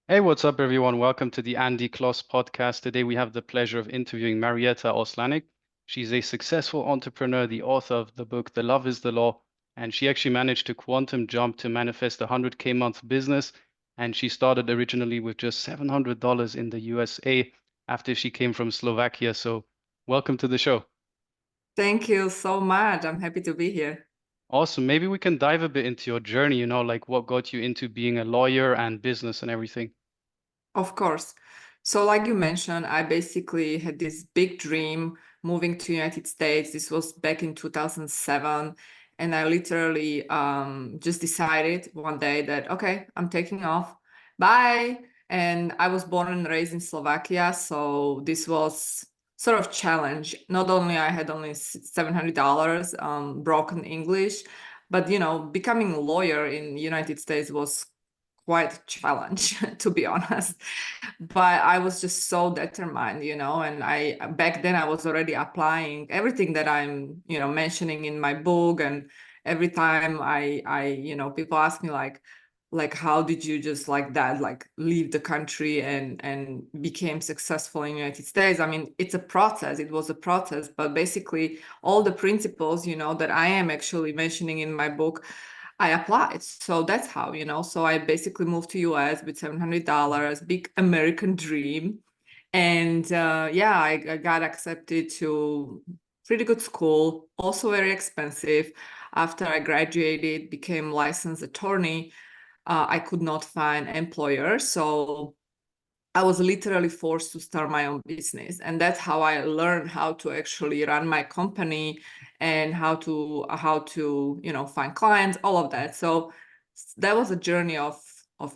Hey, what's up, everyone? Welcome to the Andy Kloss podcast. Today, we have the pleasure of interviewing Marietta Oslanik. She's a successful entrepreneur, the author of the book, The Love is the Law, and she actually managed to quantum jump to manifest a 100K month business. And she started originally with just $700 in the USA after she came from Slovakia. So, welcome to the show. Thank you so much. I'm happy to be here. Awesome. Maybe we can dive a bit into your journey, like what got you into being a lawyer and business and everything. Of course. So, like you mentioned, I basically had this big dream moving to United States. This was back in 2007. And I literally just decided one day that, okay, I'm taking off. Bye. And I was born and raised in Slovakia. So this was sort of challenge. Not only I had only $700 broken English, but becoming a lawyer in United States was quite a challenge, to be honest. But I was just so determined, and I back then I was already applying everything that I'm, mentioning in my book. And every time people ask me like how did you just like that, like leave the country and became successful in United States? I mean, it's a process. It was a process, but basically all the principles, that I am actually mentioning in my book, I applied. So that's how, So I basically moved to US with $700, big American dream. And yeah, I got accepted to pretty good school, also very expensive. After I graduated, became licensed attorney, I could not find employer. So I was literally forced to start my own business. And that's how I learned how to actually run my company and how to find clients, all of that. So that was a journey of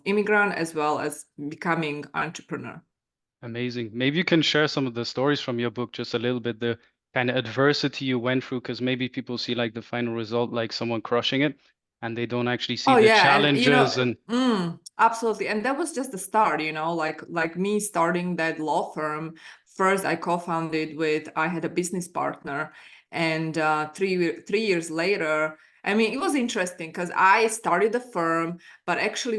immigrant as well as becoming entrepreneur. Amazing. Maybe you can share some of the stories from your book, just a little bit, the kind of adversity you went through, because maybe people see like the final result, like someone crushing it, and they don't actually see Oh the yeah, and challenges and absolutely. And that was just the start, like me starting that law firm. First, I co-founded with I had a business partner, and 3 years later, I mean, it was interesting because I started the firm, but actually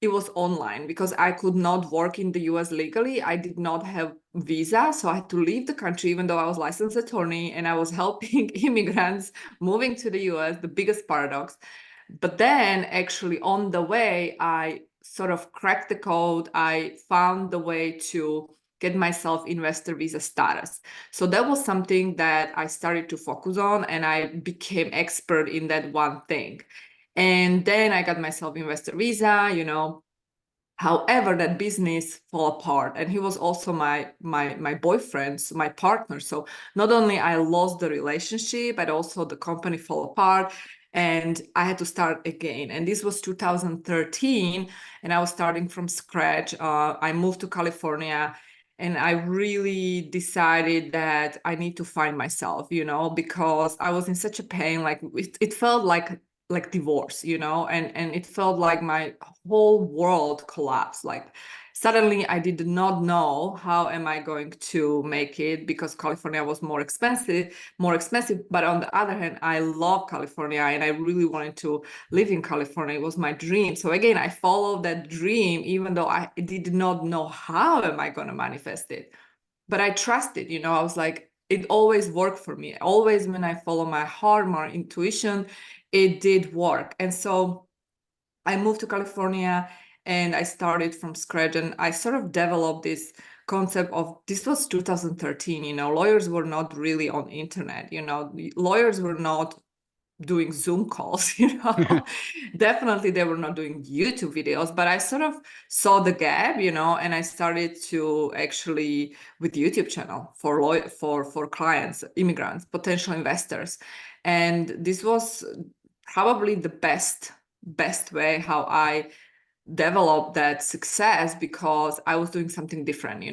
it was online because I could not work in the US legally. I did not have visa, so I had to leave the country, even though I was licensed attorney and I was helping immigrants moving to the US. The biggest paradox. But then actually on the way, I sort of cracked the code. I found the way to get myself investor visa status. So that was something that I started to focus on, and I became expert in that one thing. And then I got myself investor visa. However, that business fell apart, and he was also my boyfriend, so my partner. So not only I lost the relationship, but also the company fell apart, and I had to start again. And this was 2013, and I was starting from scratch. I moved to California, and I really decided that I need to find myself, because I was in such a pain. Like it felt like divorce, and it felt like my whole world collapsed. Like suddenly I did not know how am I going to make it, because California was more expensive. But on the other hand, I love California and I really wanted to live in California. It was my dream. So again, I followed that dream, even though I did not know how am I going to manifest it. But I trusted, I was like, it always worked for me. Always when I follow my heart, my intuition, it did work. And so I moved to California and I started from scratch, and I sort of developed this concept of, this was 2013, lawyers were not really on internet, lawyers were not doing Zoom calls, Definitely they were not doing YouTube videos, but I sort of saw the gap, and I started to actually with YouTube channel for clients, immigrants, potential investors. And this was probably the best way how I developed that success, because I was doing something different.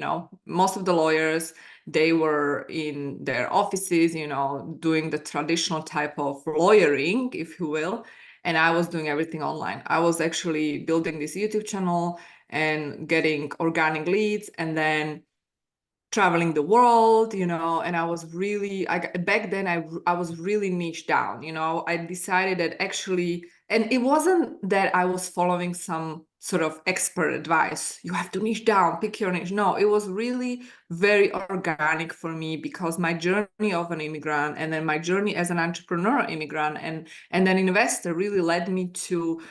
Most of the lawyers, they were in their offices, doing the traditional type of lawyering, if you will. And I was doing everything online. I was actually building this YouTube channel and getting organic leads, and then traveling the world, you know, and I was really, back then I was really niche down, you know. I decided that actually, and it wasn't that I was following some sort of expert advice, you have to niche down, pick your niche. No, it was really very organic for me, because my journey of an immigrant and then my journey as an entrepreneur immigrant and then investor really led me to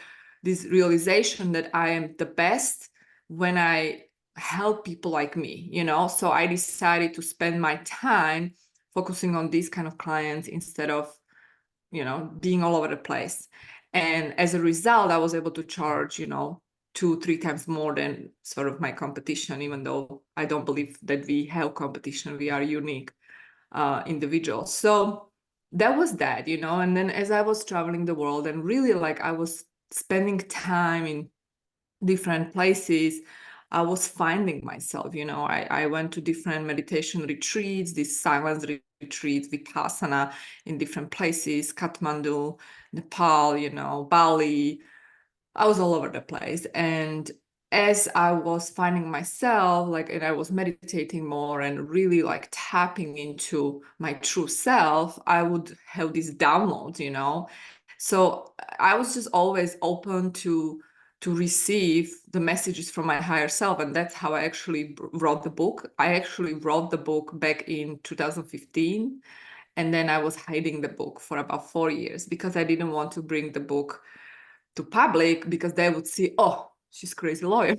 this realization that I am the best when I help people like me, you know. So I decided to spend my time focusing on these kind of clients instead of, you know, being all over the place. And as a result, I was able to charge, you know, 2-3 times more than sort of my competition, even though I don't believe that we have competition. We are unique individuals. So that was that, you know. And then as I was traveling the world and really like I was spending time in different places, I was finding myself, you know. I went to different meditation retreats, these silence retreats, Vipassana, in different places, Kathmandu, Nepal, you know, Bali. I was all over the place. And as I was finding myself, like, and I was meditating more and really like tapping into my true self, I would have these downloads, you know. So I was just always open to receive the messages from my higher self. And that's how I actually wrote the book. I actually wrote the book back in 2015. And then I was hiding the book for about 4 years because I didn't want to bring the book to public, because they would see, oh, she's crazy lawyer,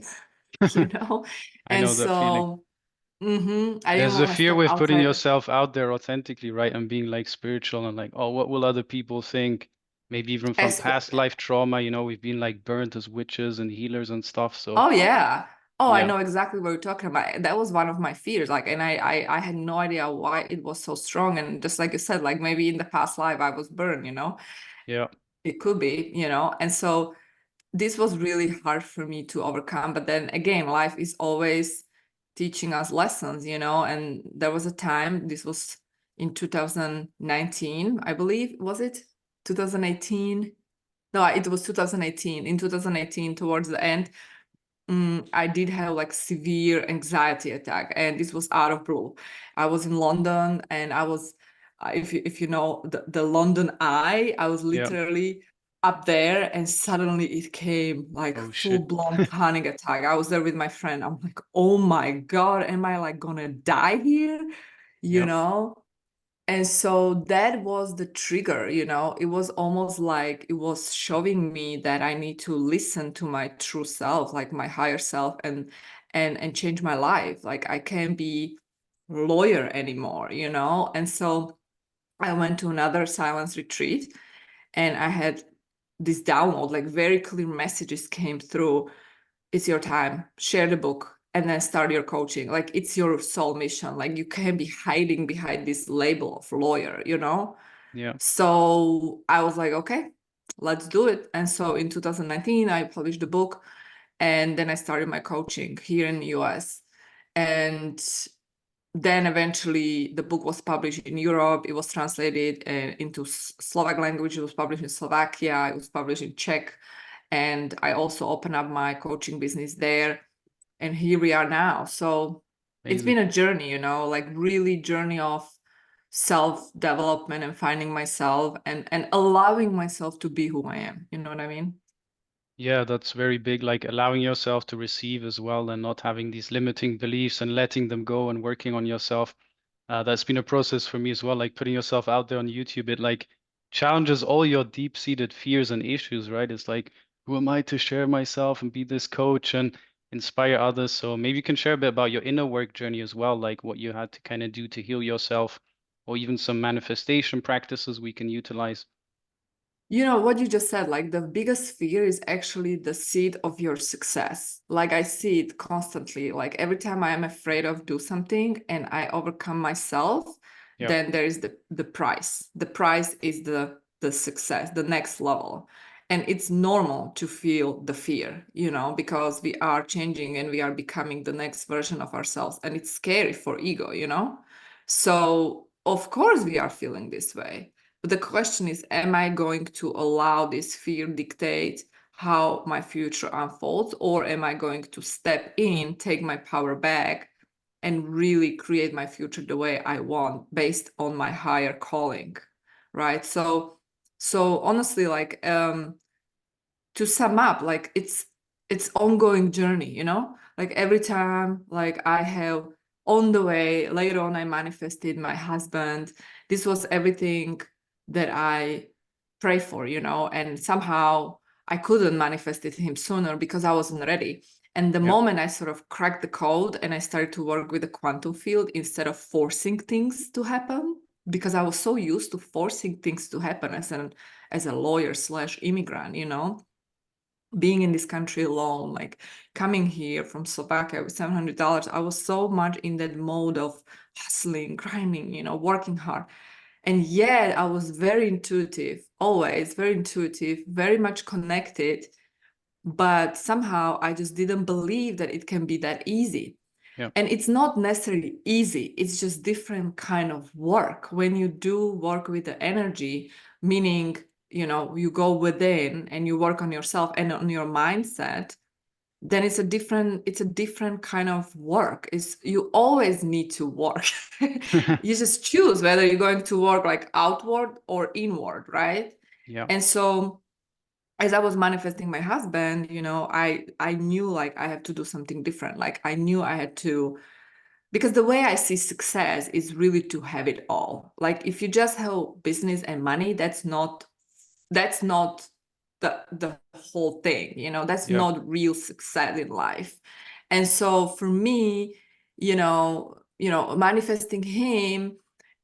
you know. I And know that feeling. so I didn't There's a want to fear step with putting outside. yourself out there authentically, right? And being like spiritual and like, oh, what will other people think? Maybe even from As, past life trauma, you know, we've been like burnt as witches and healers and stuff. So oh yeah. Oh, I yeah, know exactly what you're talking about. That was one of my fears. Like, and I had no idea why it was so strong. And just like you said, like maybe in the past life I was burned, you know. yeah, It could be, you know. And so this was really hard for me to overcome. But then again, life is always teaching us lessons, you know. And there was a time, this was in 2019, I believe, was it 2018? No, it was 2018. In 2018, towards the end, I did have like severe anxiety attack, and this was out of blue. I was in London, and I was, if you know the London Eye, I was yeah. literally up there, and suddenly it came like Oh full shit. blown panic attack. I was there with my friend. I'm like, oh my God, am I like gonna die here? You Yeah, know? And so that was the trigger, you know. It was almost like it was showing me that I need to listen to my true self, like my higher self, and change my life. Like I can't be lawyer anymore, you know. And so I went to another silence retreat, and I had this download, like very clear messages came through. It's your time, share the book, and then start your coaching. Like it's your soul mission. Like you can't be hiding behind this label of lawyer, you know. yeah. So I was like, okay, let's do it. And so in 2019 I published the book, and then I started my coaching here in the US. And then eventually the book was published in Europe. It was translated into Slovak language. It was published in Slovakia. It was published in Czech. And I also opened up my coaching business there. And here we are now. So it's Amazing. been a journey, you know, like really journey of self-development and finding myself and allowing myself to be who I am. You know what I mean? Yeah, that's very big, like allowing yourself to receive as well and not having these limiting beliefs and letting them go and working on yourself. That's been a process for me as well, like putting yourself out there on YouTube. It like challenges all your deep-seated fears and issues, right? It's like, who am I to share myself and be this coach and inspire others? So maybe you can share a bit about your inner work journey as well, like what you had to kind of do to heal yourself, or even some manifestation practices we can utilize. You know what you just said, like the biggest fear is actually the seed of your success. Like I see it constantly. Like every time I am afraid of do something and I overcome myself, Yeah, then there is the price. The price is the success, the next level. And it's normal to feel the fear, you know, because we are changing and we are becoming the next version of ourselves. And it's scary for ego, you know? So of course we are feeling this way. But the question is, am I going to allow this fear dictate how my future unfolds, or am I going to step in, take my power back, and really create my future the way I want based on my higher calling, right? So honestly, like to sum up, like it's ongoing journey, you know, like every time, like I have on the way, later on I manifested my husband. This was everything that I pray for, you know, and somehow I couldn't manifest it him sooner because I wasn't ready. And the Yeah. moment I sort of cracked the code and I started to work with the quantum field instead of forcing things to happen, because I was so used to forcing things to happen as a lawyer slash immigrant, you know, being in this country alone, like coming here from Slovakia with $700, I was so much in that mode of hustling, grinding, you know, working hard. And yet I was very intuitive, always very intuitive, very much connected. But somehow I just didn't believe that it can be that easy. Yeah. And it's not necessarily easy, it's just different kind of work. When you do work with the energy, meaning, you know, you go within and you work on yourself and on your mindset, then it's a different kind of work. Is you always need to work. You just choose whether you're going to work like outward or inward, right? Yeah. And so as I was manifesting my husband, you know, I knew like I have to do something different. Like I knew I had to, because the way I see success is really to have it all. Like if you just have business and money, that's not the whole thing, you know, that's Yeah. not real success in life. And so for me, manifesting him,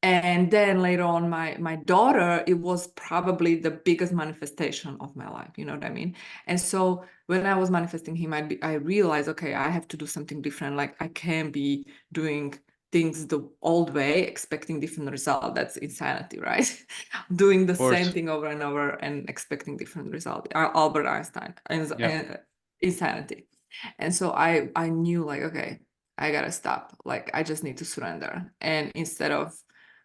and then later on my daughter, it was probably the biggest manifestation of my life, you know what I mean? And so when I was manifesting him, I realized, okay, I have to do something different. Like I can't be doing things the old way, expecting different result. That's insanity, right? Doing the Of same course. thing over and over and expecting different result. Albert Einstein, Yeah. and insanity. And so I knew like, okay, I gotta stop. Like I just need to surrender. And instead of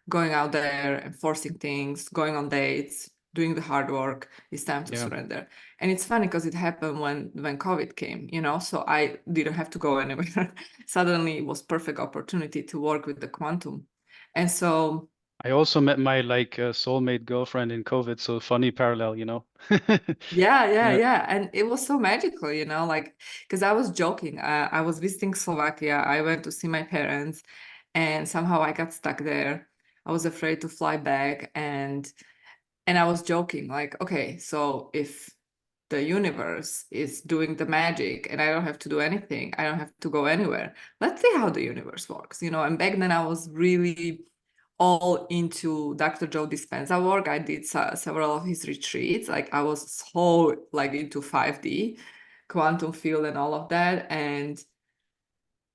going out there and forcing things, going on dates, doing the hard work, it's time to Yeah. surrender. And it's funny because it happened when COVID came, you know, so I didn't have to go anywhere. Suddenly it was perfect opportunity to work with the quantum. And so I also met my like soulmate girlfriend in COVID, so funny parallel, you know. Yeah. yeah. And it was so magical, you know, like, because I was joking. I was visiting Slovakia. I went to see my parents and somehow I got stuck there. I was afraid to fly back, and I was joking, like, okay, so if the universe is doing the magic and I don't have to do anything, I don't have to go anywhere. Let's see how the universe works, you know. And back then I was really all into Dr. Joe Dispenza work. I did several of his retreats. Like I was so like into 5D, quantum field and all of that. And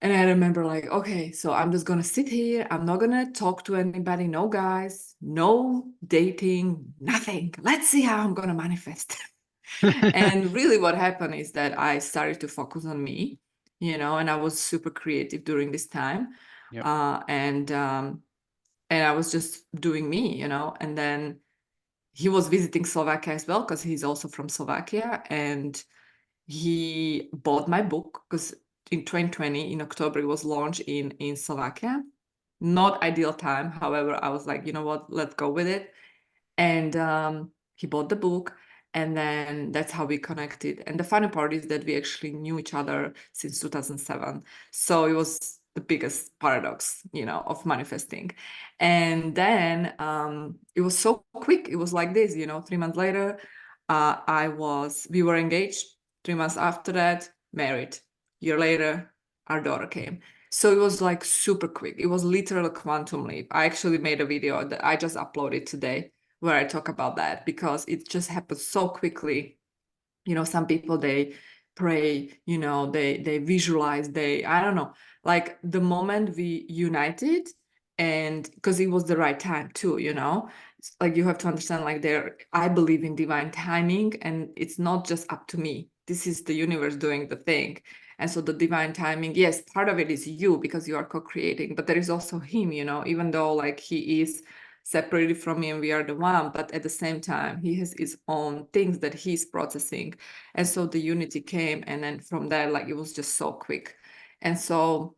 I remember like, okay, so I'm just gonna sit here. I'm not gonna talk to anybody, no guys, no dating, nothing. Let's see how I'm gonna manifest. And really what happened is that I started to focus on me, you know, and I was super creative during this time. Yeah. And I was just doing me, you know. And then he was visiting Slovakia as well because he's also from Slovakia, and he bought my book because in 2020 in October it was launched in Slovakia. Not ideal time, however, I was like, you know what, let's go with it. And he bought the book, and then that's how we connected. And the funny part is that we actually knew each other since 2007, so it was the biggest paradox, you know, of manifesting. And then it was so quick. It was like this, you know, 3 months later, we were engaged. 3 months after that, married. Year later, our daughter came. So it was like super quick. It was literal quantum leap. I actually made a video that I just uploaded today where I talk about that because it just happened so quickly. You know, some people, they pray, you know, they visualize, I don't know, like the moment we united, and because it was the right time too, you know. It's like you have to understand, like I believe in divine timing, and it's not just up to me. This is the universe doing the thing. And so the divine timing, yes, part of it is you because you are co-creating, but there is also him, you know, even though like he is separated from me and we are the one, but at the same time he has his own things that he's processing. And so the unity came, and then from there, like it was just so quick. And so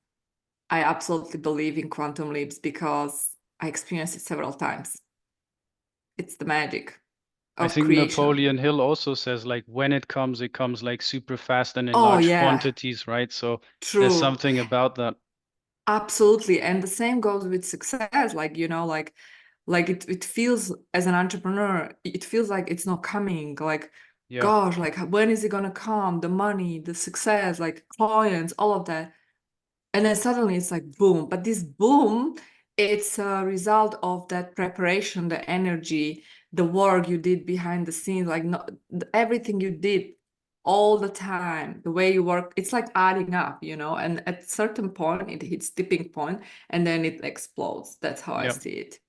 I absolutely believe in quantum leaps because I experienced it several times. It's the magic I of think creation. Napoleon Hill also says like when it comes like super fast and in Oh large yeah, quantities, right? So there's true. something about that. Absolutely. And the same goes with success. Like, like it feels as an entrepreneur, it feels like it's not coming. Like, Yeah, gosh, like when is it gonna come? The money, the success, like clients, all of that. And then suddenly it's like boom. But this boom, it's a result of that preparation, the energy, the work you did behind the scenes, like not, everything you did all the time, the way you work, it's like adding up, and at certain point it hits tipping point and then it explodes. That's how I yeah. see it.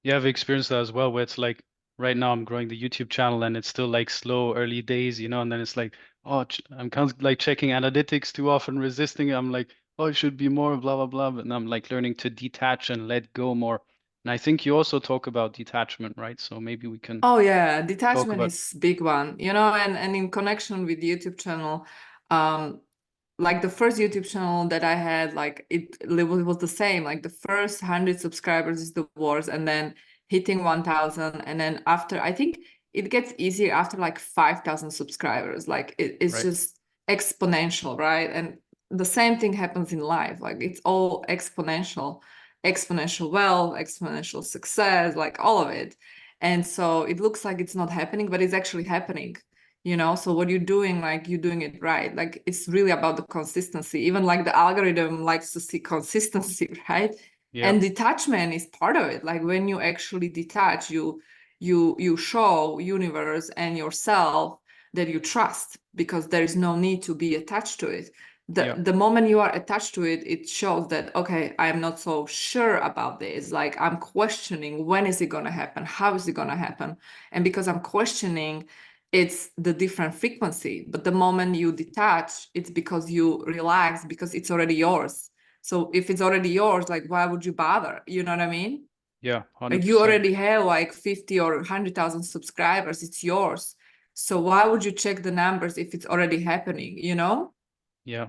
Yeah, I've experienced that as well, where it's like right now I'm growing the YouTube channel and it's still like slow early days, and then it's like, oh, I'm kind of like checking analytics too often, resisting it. I'm like, oh, it should be more, blah, blah, blah. But I'm like learning to detach and let go more. And I think you also talk about detachment, right? So maybe we can Oh yeah, talk detachment about, is big one, and in connection with YouTube channel, um, like the first YouTube channel that I had, like it was the same. Like the first 100 subscribers is the worst, and then hitting 1,000, and then after, I think it gets easier after like 5,000 subscribers. Like it's right? just exponential, right? And the same thing happens in life. Like it's all exponential, exponential wealth, exponential success, like all of it. And so it looks like it's not happening, but it's actually happening. So what you're doing, like you're doing it right. Like it's really about the consistency. Even like the algorithm likes to see consistency, right? Yeah, And detachment is part of it. Like when you actually detach, you show universe and yourself that you trust, because there is no need to be attached to it. the yeah, the moment you are attached to it, it shows that, okay, I am not so sure about this. Like I'm questioning, when is it going to happen, how is it going to happen? And because I'm questioning, it's the different frequency. But the moment you detach, it's because you relax, because it's already yours. So if it's already yours, like why would you bother? You know what I mean? yeah, Like you 100%. already have like 50 or 100,000 subscribers, it's yours. So why would you check the numbers if it's already happening? Yeah.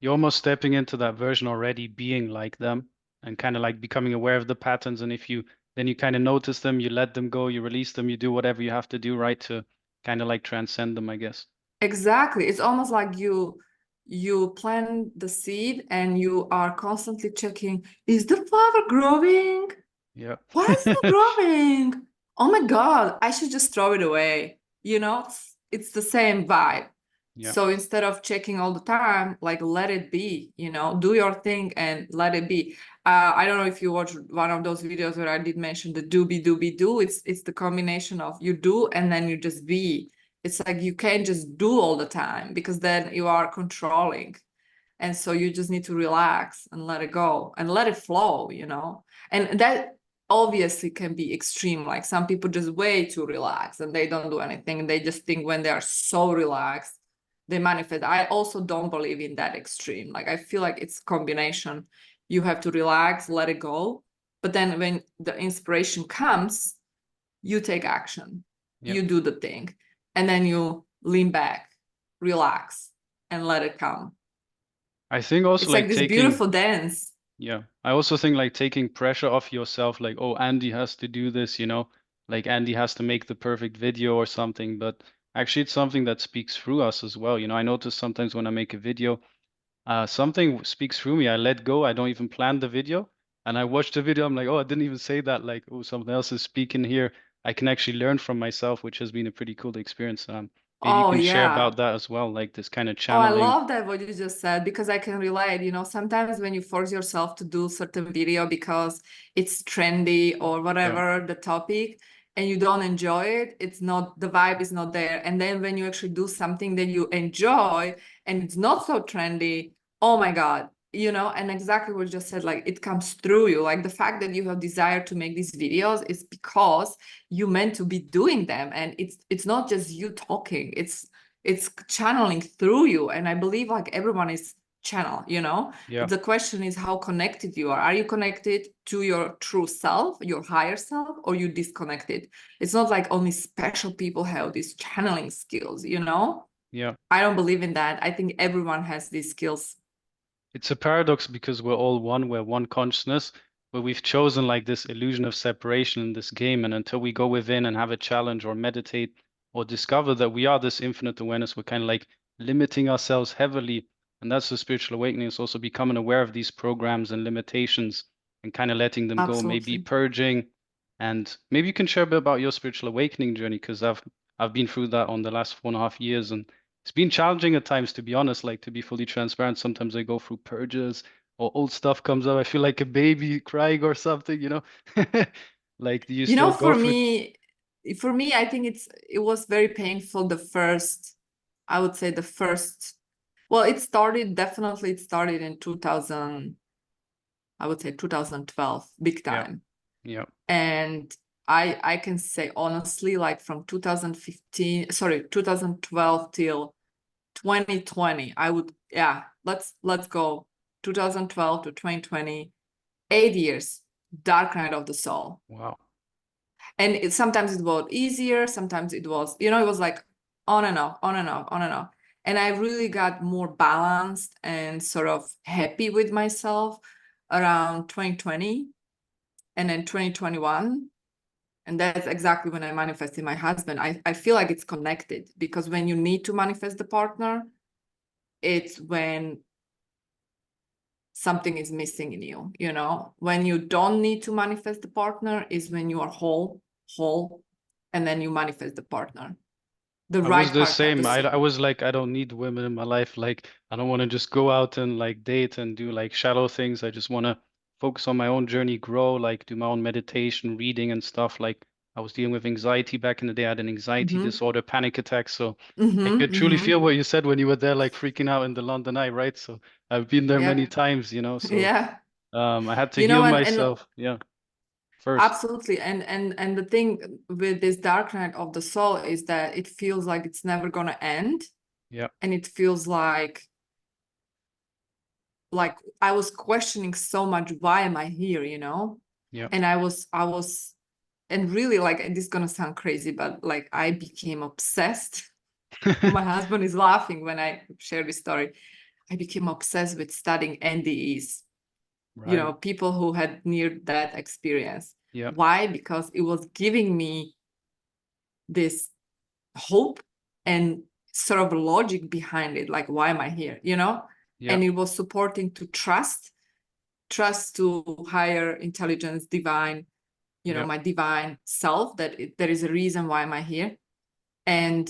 You're almost stepping into that version already, being like them and kind of like becoming aware of the patterns. And if you then you kind of notice them, you let them go, you release them, you do whatever you have to do, right, to kind of like transcend them, I guess. Exactly. It's almost like you plant the seed and you are constantly checking, is the flower growing? Yeah. Why is it not growing? Oh my God, I should just throw it away. It's the same vibe. Yeah. So instead of checking all the time, like let it be, do your thing and let it be. I don't know if you watched one of those videos where I did mention the do be do be do. It's the combination of you do and then you just be. It's like you can't just do all the time, because then you are controlling. And so you just need to relax and let it go and let it flow. And that obviously can be extreme. Like some people just way too relaxed and they don't do anything. And they just think when they are so relaxed, they manifest. I also don't believe in that extreme. Like I feel like it's combination. You have to relax, let it go. But then when the inspiration comes, you take action, Yeah. you do the thing, and then you lean back, relax, and let it come. I think also It's like like this taking, beautiful dance. yeah, I also think like taking pressure off yourself, like, oh, Andy has to do this, like Andy has to make the perfect video or something. But actually, it's something that speaks through us as well. I notice sometimes when I make a video, something speaks through me. I let go. I don't even plan the video. And I watch the video. I'm like, oh, I didn't even say that. Like, oh, something else is speaking here. I can actually learn from myself, which has been a pretty cool experience. Maybe you Oh can share yeah. about that as well, like this kind of Oh, I channeling. love that what you just said, because I can relate. Sometimes when you force yourself to do certain video because it's trendy or Yeah, whatever the topic, and you don't enjoy it, it's not, the vibe is not there. And then when you actually do something that you enjoy and it's not so trendy, oh my God, and exactly what you just said, like it comes through you. Like the fact that you have desire to make these videos is because you meant to be doing them. And it's not just you talking, it's channeling through you. And I believe like everyone is channel. yeah, The question is how connected you are you connected to your true self, your higher self, or you disconnected? It's not like only special people have these channeling skills. yeah. I don't believe in that. I think everyone has these skills. It's a paradox because we're all one, we're one consciousness, but we've chosen like this illusion of separation in this game. And until we go within and have a challenge or meditate or discover that we are this infinite awareness, we're kind of like limiting ourselves heavily. And that's the spiritual awakening. It's also becoming aware of these programs and limitations and kind of letting them go, maybe Absolutely. purging. And maybe you can share a bit about your spiritual awakening journey, because I've been through that on the last 4.5 years, and it's been challenging at times, to be honest, like to be fully transparent. Sometimes I go through purges or old stuff comes up. I feel like a baby crying or something, you know? Like, do you You know, still go through? for me, I think it was very painful the first, I would say the first, well, definitely it started in 2000, I would say 2012, big Yeah, time. yeah, And I can say honestly, like from 2012 till 2020, let's go 2012 to 2020, 8 years, dark night of the soul. wow. And sometimes it was easier, sometimes it was, it was like on and off, on and off, on and off. And I really got more balanced and sort of happy with myself around 2020 and then 2021. And that's exactly when I manifested my husband. I feel like it's connected, because when you need to manifest the partner, it's when something is missing in you, when you don't need to manifest the partner is when you are whole, and then you manifest the partner, the I was right the partner, same. I was like, I don't need women in my life. Like, I don't want to just go out and like date and do like shallow things. I just want to focus on my own journey, grow, like do my own meditation, reading and stuff. Like, I was dealing with anxiety back in the day. I had an anxiety mm-hmm, disorder, panic attacks. So I mm-hmm, could truly mm-hmm. feel what you said when you were there, like freaking out in the London Eye, right? So I've been there many Yep. times, So Yeah. I had to heal And myself, yeah, first. absolutely, and the thing with this dark night of the soul is that it feels like it's never gonna end, Yeah, and it feels like I was questioning so much, why am I here, yeah. and I was and really, like, this is gonna sound crazy, but like I became obsessed. My husband is laughing when I share this story. I became obsessed with studying NDEs, Right. people who had near-death experience. Yeah, Why? Because it was giving me this hope and sort of logic behind it, like, why am I here, yeah, and it was supporting to trust to higher intelligence, divine, yeah. my divine self, that there is a reason why am I here. And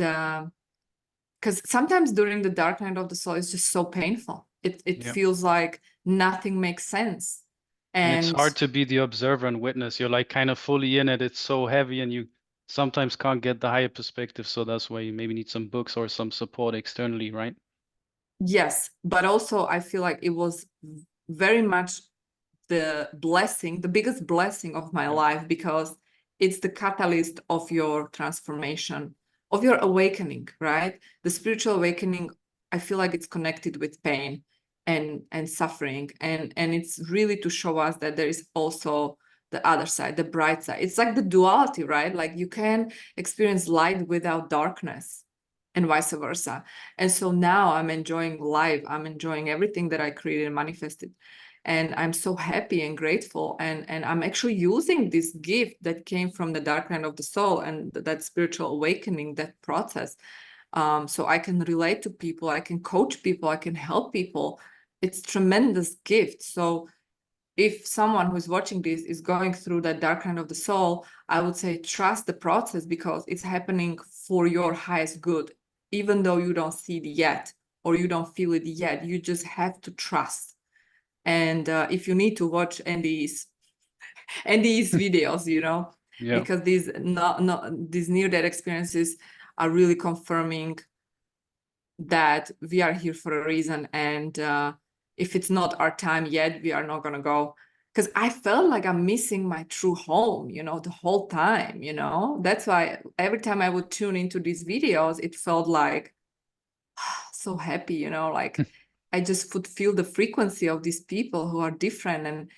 because sometimes during the dark night of the soul, it's just so painful. It Yeah. feels like nothing makes sense. And it's And hard to be the observer and witness. You're like kind of fully in it. It's so heavy and you sometimes can't get the higher perspective. So that's why you maybe need some books or some support externally, right? yes, but also I feel like it was very much the biggest blessing of my Yeah. life, because it's the catalyst of your transformation, of your awakening, right? The spiritual awakening, I feel like it's connected with pain and suffering, and it's really to show us that there is also the other side, the bright side. It's like the duality, right? Like you can experience light without darkness, and vice versa. And so now I'm enjoying life. I'm enjoying everything that I created and manifested. And I'm so happy and grateful. And I'm actually using this gift that came from the dark night of the soul and that spiritual awakening, that process. So I can relate to people, I can coach people, I can help people. It's tremendous gift. So if someone who's watching this is going through that dark night of the soul, I would say trust the process, because it's happening for your highest good, even though you don't see it yet or you don't feel it yet. You just have to trust. And if you need to watch NDE's videos, Yeah. because these near-death experiences are really confirming that we are here for a reason, and if it's not our time yet, we are not going to go. Because I felt like I'm missing my true home, the whole time. That's why every time I would tune into these videos, it felt like so happy, like I just would feel the frequency of these people who are different, and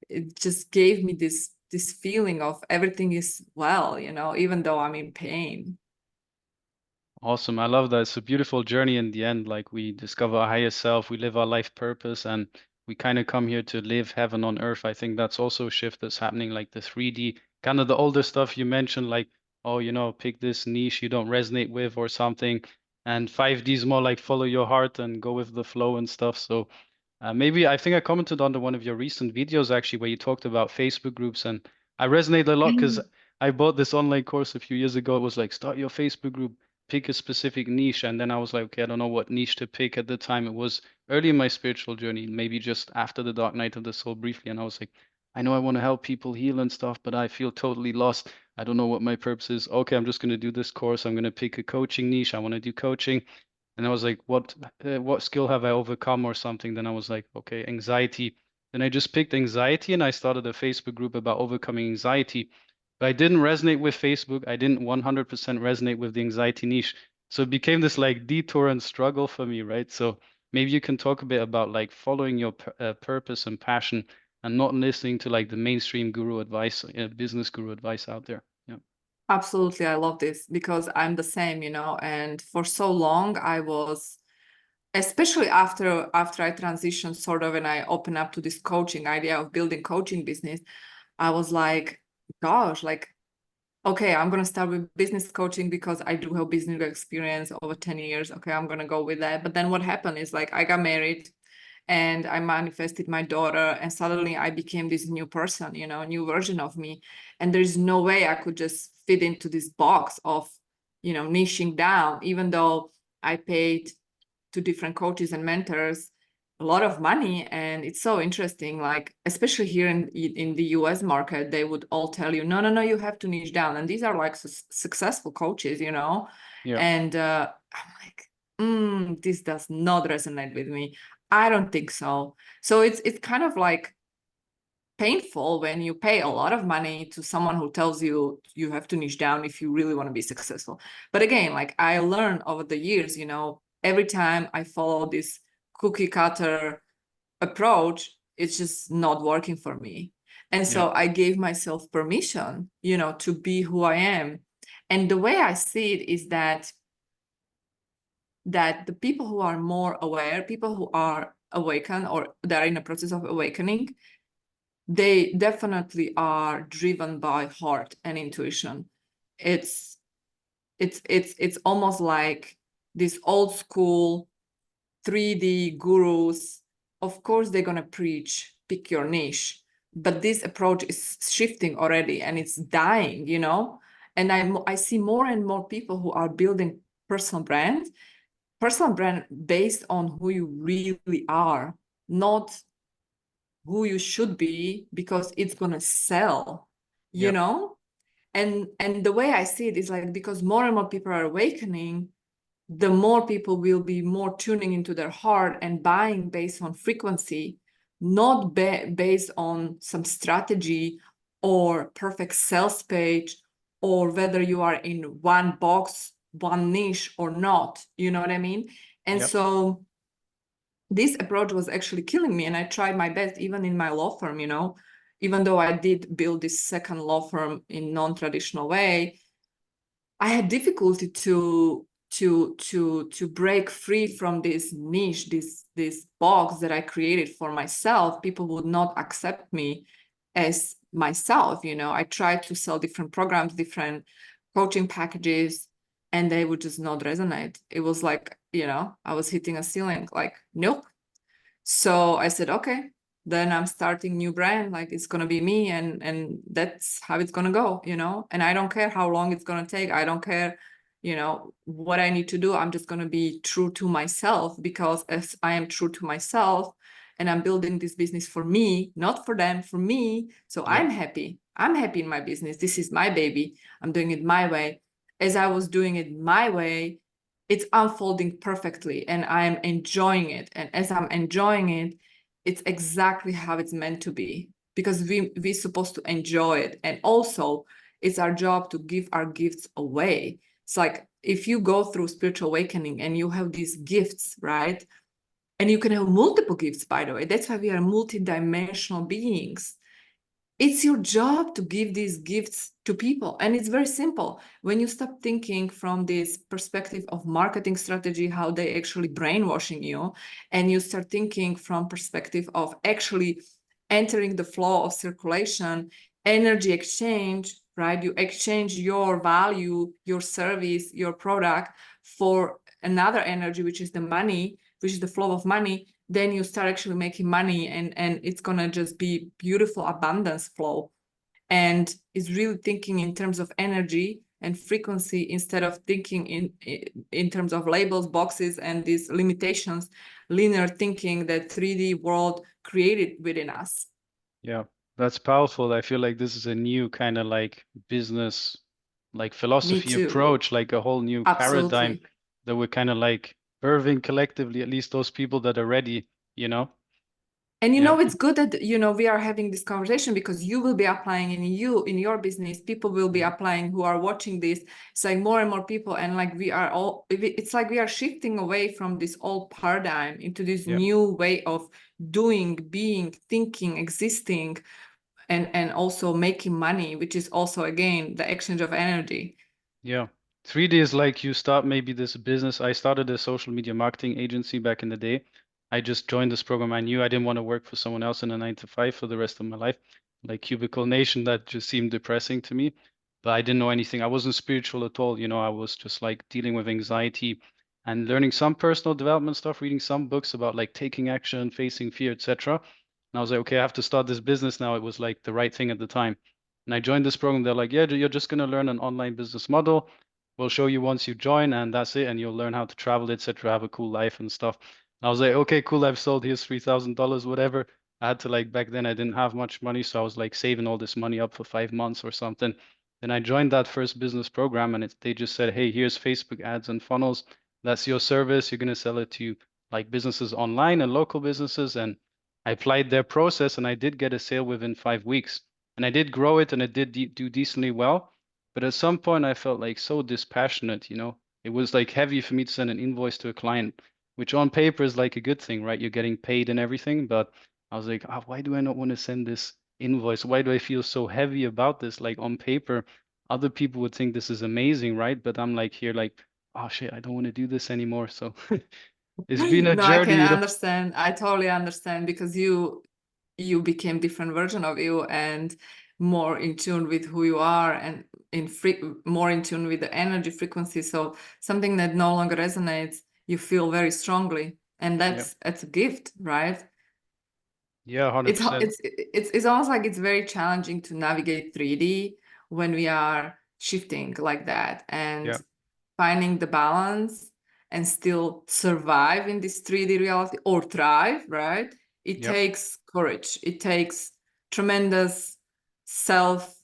it just gave me this feeling of everything is well, even though I'm in pain. Awesome. I love that. It's a beautiful journey in the end. Like we discover our higher self, we live our life purpose, and we kind of come here to live heaven on earth. I think that's also a shift that's happening, like the 3D, kind of the older stuff you mentioned, like, oh, pick this niche you don't resonate with or something. And 5D is more like follow your heart and go with the flow and stuff. So maybe I think I commented on one of your recent videos actually where you talked about Facebook groups, and I resonated a lot because I bought this online course a few years ago. It was like start your Facebook group, pick a specific niche, and then I was like, okay, I don't know what niche to pick at the time. It was early in my spiritual journey, maybe just after the dark night of the soul briefly, and I was like, I know I want to help people heal and stuff, but I feel totally lost. I don't know what my purpose is. Okay, I'm just going to do this course. I'm going to pick a coaching niche. I want to do coaching. And I was like, what skill have I overcome or something? Then I was like, okay, anxiety. Then I just picked anxiety and I started a Facebook group about overcoming anxiety. But I didn't resonate with Facebook. I didn't 100% resonate with the anxiety niche. So it became this like detour and struggle for me, right? So maybe you can talk a bit about like following your purpose and passion and not listening to like the mainstream guru advice, business guru advice out there. Yeah. Absolutely, I love this because I'm the same, and for so long I was, especially after I transitioned sort of and I opened up to this coaching idea of building coaching business, I was like, gosh, like, okay, I'm going to start with business coaching because I do have business experience over 10 years. Okay, I'm going to go with that. But then what happened is like I got married and I manifested my daughter, and suddenly I became this new person, a new version of me. And there's no way I could just fit into this box of, niching down, even though I paid to different coaches and mentors a lot of money. And it's so interesting, like especially here in the US market, they would all tell you, no, no, no, you have to niche down. And these are like successful coaches, Yeah. and I'm like, this does not resonate with me. I don't think so. So it's kind of like painful when you pay a lot of money to someone who tells you you have to niche down if you really want to be successful. But again, like I learned over the years, every time I follow this cookie cutter approach, it's just not working for me. And Yeah. so I gave myself permission, to be who I am. And the way I see it is that the people who are more aware, people who are awakened or they're in a process of awakening, they definitely are driven by heart and intuition. It's almost like this old school 3D gurus. Of course they're going to preach pick your niche, but this approach is shifting already and it's dying, and I see more and more people who are building personal brand based on who you really are, not who you should be because it's going to sell, you Yeah. know? And the way I see it is like, because more and more people are awakening, the more people will be more tuning into their heart and buying based on frequency, not based on some strategy or perfect sales page, or whether you are in one box, one niche or not. You know what I mean? And Yep. so this approach was actually killing me. And I tried my best, even in my law firm, even though I did build this second law firm in non-traditional way, I had difficulty to break free from this niche, this box that I created for myself. People would not accept me as myself. I tried to sell different programs, different coaching packages, and they would just not resonate. It was like, I was hitting a ceiling, like, nope. So I said, okay, then I'm starting new brand, like it's gonna be me, and that's how it's gonna go, and I don't care how long it's gonna take. I don't care, what I need to do. I'm just gonna be true to myself, because as I am true to myself and I'm building this business for me, not for them, for me. So Yep. I'm happy in my business. This is my baby. I'm doing it my way. As I was doing it my way, it's unfolding perfectly and I'm enjoying it. And as I'm enjoying it, it's exactly how it's meant to be, because we're supposed to enjoy it. And also it's our job to give our gifts away. It's like, if you go through spiritual awakening and you have these gifts, right? And you can have multiple gifts, by the way. That's why we are multidimensional beings. it's your job to give these gifts to people. And it's very simple. When you stop thinking from this perspective of marketing strategy, how they actually brainwashing you, and you start thinking from perspective of actually entering the flow of circulation, energy exchange, right? You exchange your value, your service, your product for another energy, which is the money, which is the flow of money, then you start actually making money, and it's gonna just be beautiful abundance flow. And it's really thinking in terms of energy and frequency instead of thinking in terms of labels, boxes, and these limitations, linear thinking that 3D world created within us. Yeah, that's powerful. I feel like this is a new kind of like business, like Me philosophy too. approach, like a whole new paradigm Absolutely. that we're kind of like birthing collectively, at least those people that are ready, you know? And Yeah. it's good that we are having this conversation, because you will be applying in your business. People will be Mhm. applying who are watching this. It's like more and more people, and like we are all. It's like we are shifting away from this old paradigm into this Yeah. new way of doing, being, thinking, existing, and also making money, which is also again the exchange of energy. Yeah. 3D is like you start maybe this business. I started a social media marketing agency back in the day. I just joined this program. I knew I didn't want to work for someone else in a 9 to 5 for the rest of my life. Like Cubicle Nation, that just seemed depressing to me. But I didn't know anything. I wasn't spiritual at all. I was just like dealing with anxiety and learning some personal development stuff, reading some books about like taking action, facing fear, etc. And I was like, okay, I have to start this business now. It was like the right thing at the time. And I joined this program. They're like, yeah, you're just going to learn an online business model. We'll show you once you join, and that's it. And you'll learn how to travel, etc., have a cool life and stuff. And I was like, okay, cool. I've sold. Here's $3,000, whatever. I had to like back then I didn't have much money, so I was like saving all this money up for 5 months or something. Then I joined that first business program, and they just said, hey, here's Facebook ads and funnels. That's your service. You're going to sell it to like businesses online and local businesses. And I applied their process, and I did get a sale within 5 weeks. And I did grow it, and it did do decently well. But at some point, I felt like so dispassionate. It was like heavy for me to send an invoice to a client, which on paper is like a good thing, right? You're getting paid and everything. But I was like, why do I not want to send this invoice? Why do I feel so heavy about this? Like on paper, other people would think this is amazing, right? But I'm like here, like, oh shit, I don't want to do this anymore. So it's been a No, I journey, can understand. I totally understand, because you became different version of you, and more in tune with who you are, and more in tune with the energy frequency. So something that no longer resonates, you feel very strongly, and Yeah, that's a gift, right? yeah, It's 100%. it's almost like it's very challenging to navigate 3D when we are shifting like that, and Yeah, finding the balance and still survive in this 3D reality, or thrive, right? It yeah, takes courage. It takes tremendous self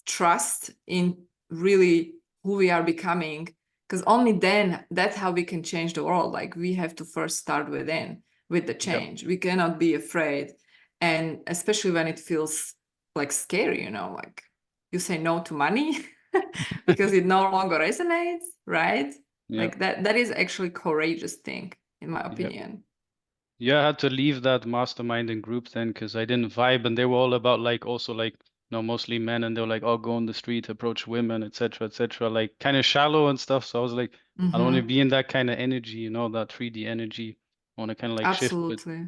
trust in really who we are becoming, because only then that's how we can change the world. Like, we have to first start within with the yeah. change. We cannot be afraid, and especially when it feels like scary, like you say no to money because it no longer resonates, right? Yeah, Like that is actually courageous thing, in my yeah. opinion. Yeah, I had to leave that mastermind and group then because I didn't vibe, and they were all about like also like mostly men, and they were like, oh, go on the street, approach women, etc., etc., like kind of shallow and stuff. So I was like, I don't want to Hmm. be in that kind of energy, that 3D energy. I want to kind of like shift, but Absolutely.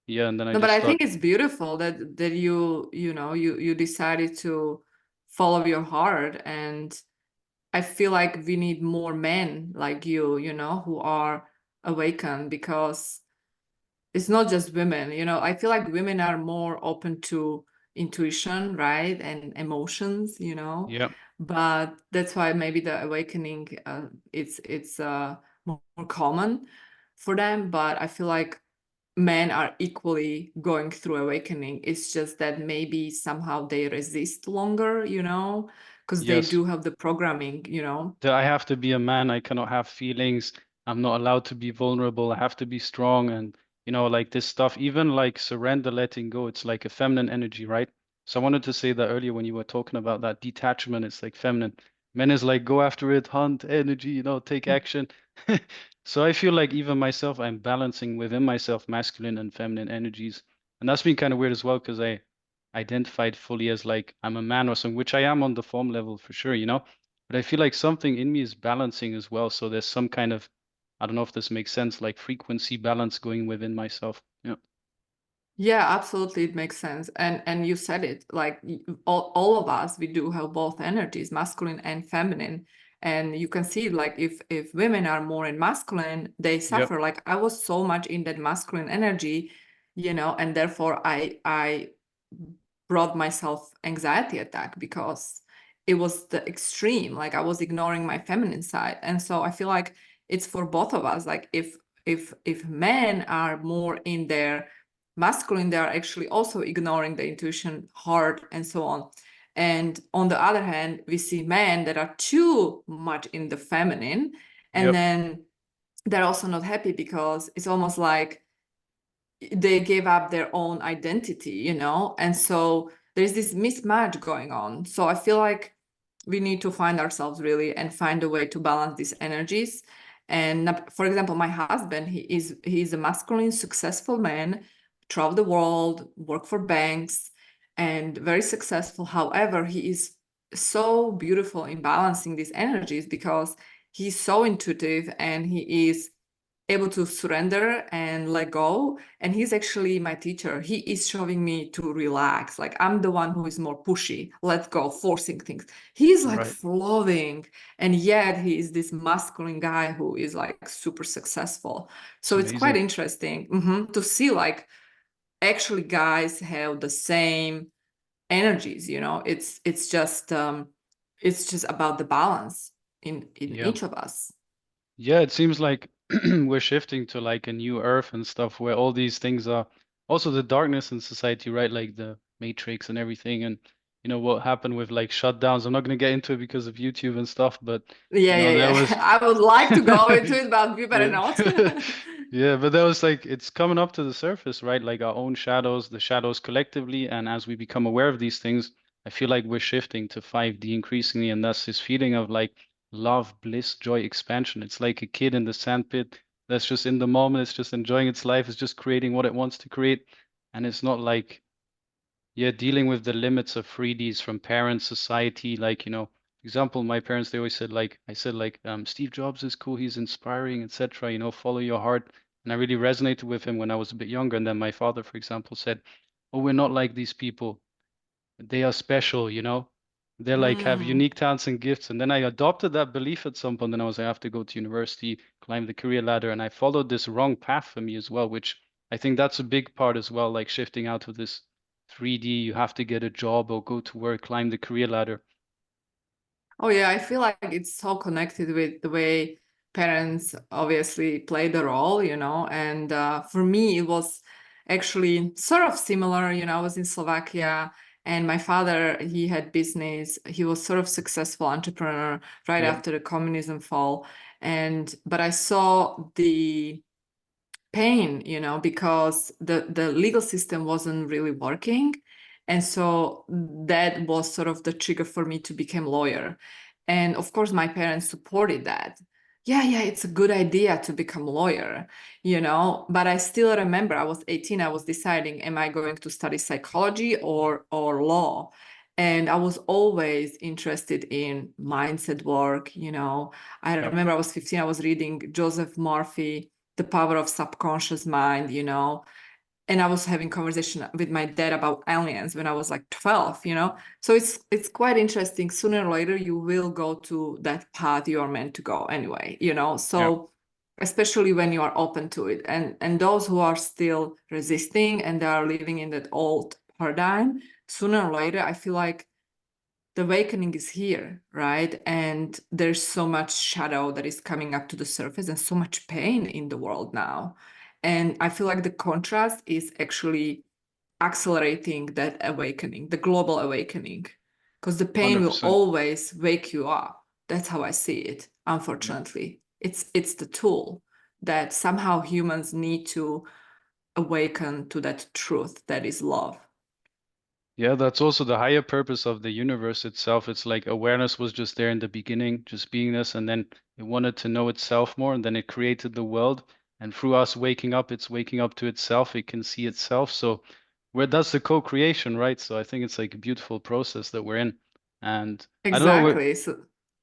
yeah, and then I No, but just I thought, think it's beautiful that you decided to follow your heart, and I feel like we need more men like you, who are awakened, because it's not just women. I feel like women are more open to intuition, right, and emotions. yeah, But that's why maybe the awakening, it's more common for them. But I feel like men are equally going through awakening. It's just that maybe somehow they resist longer, because they yes. do have the programming. That I have to be a man. I cannot have feelings. I'm not allowed to be vulnerable. I have to be strong. And, like this stuff, even like surrender, letting go, it's like a feminine energy, right? So I wanted to say that earlier when you were talking about that detachment, it's like feminine. Men is like go after it, hunt energy, take action. So I feel like even myself, I'm balancing within myself masculine and feminine energies. And that's been kind of weird as well because identified fully as like I'm a man or something, which I am on the form level for sure, you know. But I feel like something in me is balancing as well. So there's some kind of, I don't know if this makes sense, like frequency balance going within myself. Yeah. Yeah, absolutely, it makes sense. And you said it, like all of us, we do have both energies, masculine and feminine. And you can see like if women are more in masculine, they Yep. suffer. Like I was so much in that masculine energy, you know, and therefore I brought myself anxiety attack because it was the extreme. Like I was ignoring my feminine side. And so I feel like it's for both of us. Like if men are more in their masculine, they are actually also ignoring the intuition, heart, and so on. And on the other hand, we see men that are too much in the feminine, and Yep. then they're also not happy because it's almost like they gave up their own identity, you know? And so there's this mismatch going on. So I feel like we need to find ourselves really and find a way to balance these energies. And for example, my husband, he's a masculine, successful man, travel the world, work for banks, and very successful. However, he is so beautiful in balancing these energies because he's so intuitive and he is able to surrender and let go. And he's actually my teacher. He is showing me to relax. Like I'm the one who is more pushy, let go, forcing things. He's like Right. flowing. And yet he is this masculine guy who is like super successful. It's So it's quite amazing. interesting to see like actually guys have the same energies, you know. It's just about the balance in Yeah. each of us. Yeah, it seems like we're shifting to like a new earth and stuff where all these things are also the darkness in society, right? Like the Matrix and everything, and you know what happened with like shutdowns. I'm not gonna get into it because of YouTube and stuff, but you Yeah, know, yeah, there yeah. was I would like to go into it, but you better yeah. not. Yeah, but that was like it's coming up to the surface, right? Like our own shadows, the shadows collectively, and as we become aware of these things, I feel like we're shifting to 5D increasingly, and that's this feeling of like love, bliss, joy, expansion. It's like a kid in the sandpit that's just in the moment, it's just enjoying its life, it's just creating what it wants to create. And it's not like yeah, dealing with the limits of 3Ds from parents, society, like, you know, example, my parents, they always said like, I said like, Steve Jobs is cool, he's inspiring, etc., you know, follow your heart. And I really resonated with him when I was a bit younger. And then my father, for example, said, oh, we're not like these people. They are special, you know. They're like have Mm. unique talents and gifts. And then I adopted that belief at some point. And I was like, I have to go to university, climb the career ladder. And I followed this wrong path for me as well, which I think that's a big part as well, like shifting out of this 3D, you have to get a job or go to work, climb the career ladder. Oh yeah, I feel like it's so connected with the way parents obviously play the role, you know. And for me, it was actually sort of similar. You know, I was in Slovakia, and my father, he had business. He was sort of successful entrepreneur right Yep, after the communism fall. And but I saw the pain, you know, because the legal system wasn't really working. And so that was sort of the trigger for me to become lawyer. And of course, my parents supported that. Yeah, yeah, it's a good idea to become lawyer, you know. But I still remember I was 18, I was deciding, am I going to study psychology or law? And I was always interested in mindset work, you know. I yep, remember I was 15, I was reading Joseph Murphy, The Power of Subconscious Mind, you know. And I was having conversation with my dad about aliens when I was like 12, you know. So it's quite interesting. Sooner or later you will go to that path you are meant to go anyway, you know. yep. So especially when you are open to it. And those who are still resisting and they are living in that old paradigm, sooner or later I feel like the awakening is here, right? And there's so much shadow that is coming up to the surface and so much pain in the world now. And I feel like the contrast is actually accelerating that awakening, the global awakening, because the pain will 100%. always wake you up. That's how I see it, Yep. unfortunately. It's the tool that somehow humans need to awaken to that truth that is love. Yeah, that's also the higher purpose of the universe itself. It's like awareness was just there in the beginning, just beingness, and then it wanted to know itself more, and then it created the world. And through us waking up, it's waking up to itself. It can see itself. So where that's the co-creation, right? So I think it's like a beautiful process that we're in. And I don't know, Exactly. So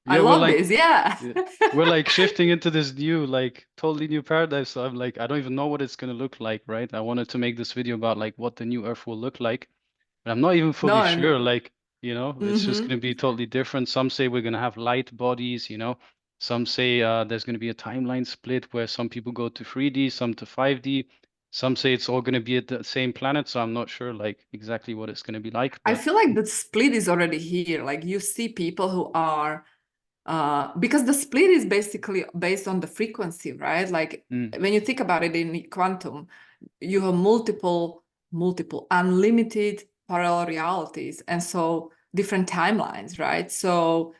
I yeah, love this. Yeah. yeah, we're like shifting into this new, like totally new paradigm. So I'm like, I don't even know what it's gonna look like, right? I wanted to make this video about like what the new Earth will look like, but I'm not even fully No, sure. and Like, you know, it's just hmm gonna be totally different. Some say we're gonna have light bodies, you know. Some say there's gonna be a timeline split where some people go to 3D, some to 5D. Some say it's all gonna be at the same planet, so I'm not sure like exactly what it's gonna be like, I but feel like the split is already here. Like you see people who are because the split is basically based on the frequency, right? Like mm, when you think about it in quantum, you have multiple, unlimited parallel realities, and so different timelines, right? So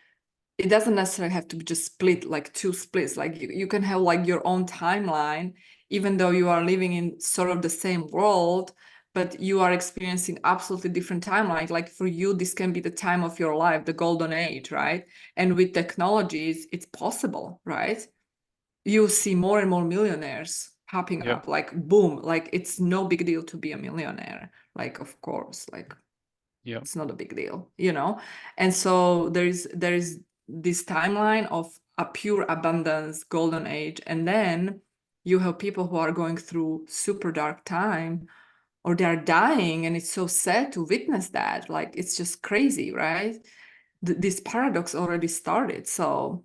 it doesn't necessarily have to be just split like two splits. Like you can have like your own timeline, even though you are living in sort of the same world, but you are experiencing absolutely different timelines. Like for you, this can be the time of your life, the golden age, right? And with technologies, it's possible, right? You see more and more millionaires popping yeah, up, like boom, like it's no big deal to be a millionaire. Like, of course, like yeah, it's not a big deal, you know. And so there is this timeline of a pure abundance golden age, and then you have people who are going through super dark time, or they are dying, and it's so sad to witness that. Like it's just crazy, right? This paradox already started, so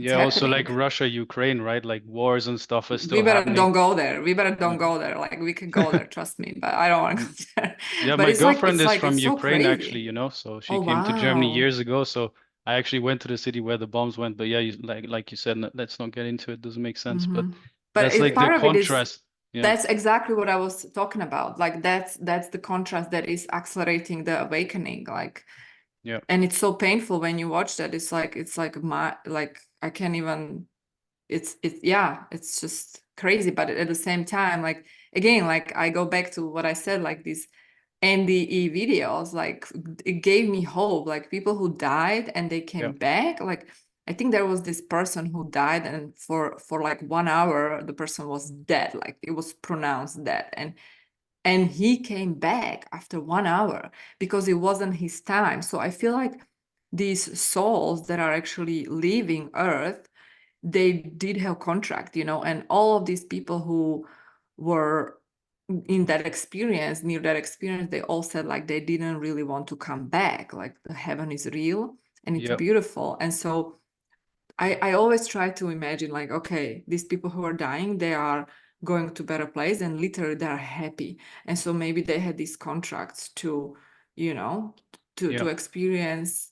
it's yeah. Also like happening. Russia, Ukraine, right? Like wars and stuff are We still better happening. don't go there. We better Yeah. don't go there. Like we can go there, trust me, but I don't want to Mm. go there. Yeah, But my it's like girlfriend it's is like from it's so Ukraine actually, crazy. you know, so she Oh came to Germany wow. years ago. So I actually went to the city where the bombs went. But yeah, like you said, let's not get into it. Doesn't make sense. But But that's like the part of it is contrast. Yeah, that's exactly what I was talking about. Like that's the contrast that is accelerating the awakening. Like, yeah, and it's so painful when you watch that. It's like my like I can't even. It's yeah. It's just crazy. But at the same time, like again, like I go back to what I said. Like these NDE videos, like it gave me hope. Like people who died and they yeah, came back. Like I think there was this person who died, and for like 1 hour the person was dead. Like it was pronounced dead, and he came back after 1 hour because it wasn't his time. So I feel like these souls that are actually leaving Earth, they did have contract, and all of these people who were in that experience, near that experience, they all said like they didn't really want to come back. Like the heaven is real and it's yeah. beautiful. And so I always try to imagine like, okay, these people who are dying, they are going to better place and literally they are happy. And so maybe they had these contracts to, you know, to Yeah. experience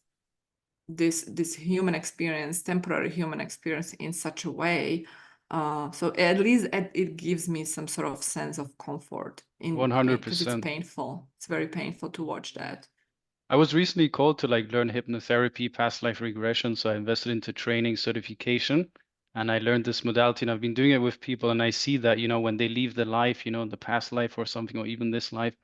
this human experience, temporary human experience in such a way. So at least it gives me some sort of sense of comfort in because it's 100%. painful. It's very painful to watch that. I was recently called to like learn hypnotherapy, past life regression, so I invested into training certification and I learned this modality and I've been doing it with people and I see that, you know, when they leave the life, you know, the past life or something or even this life,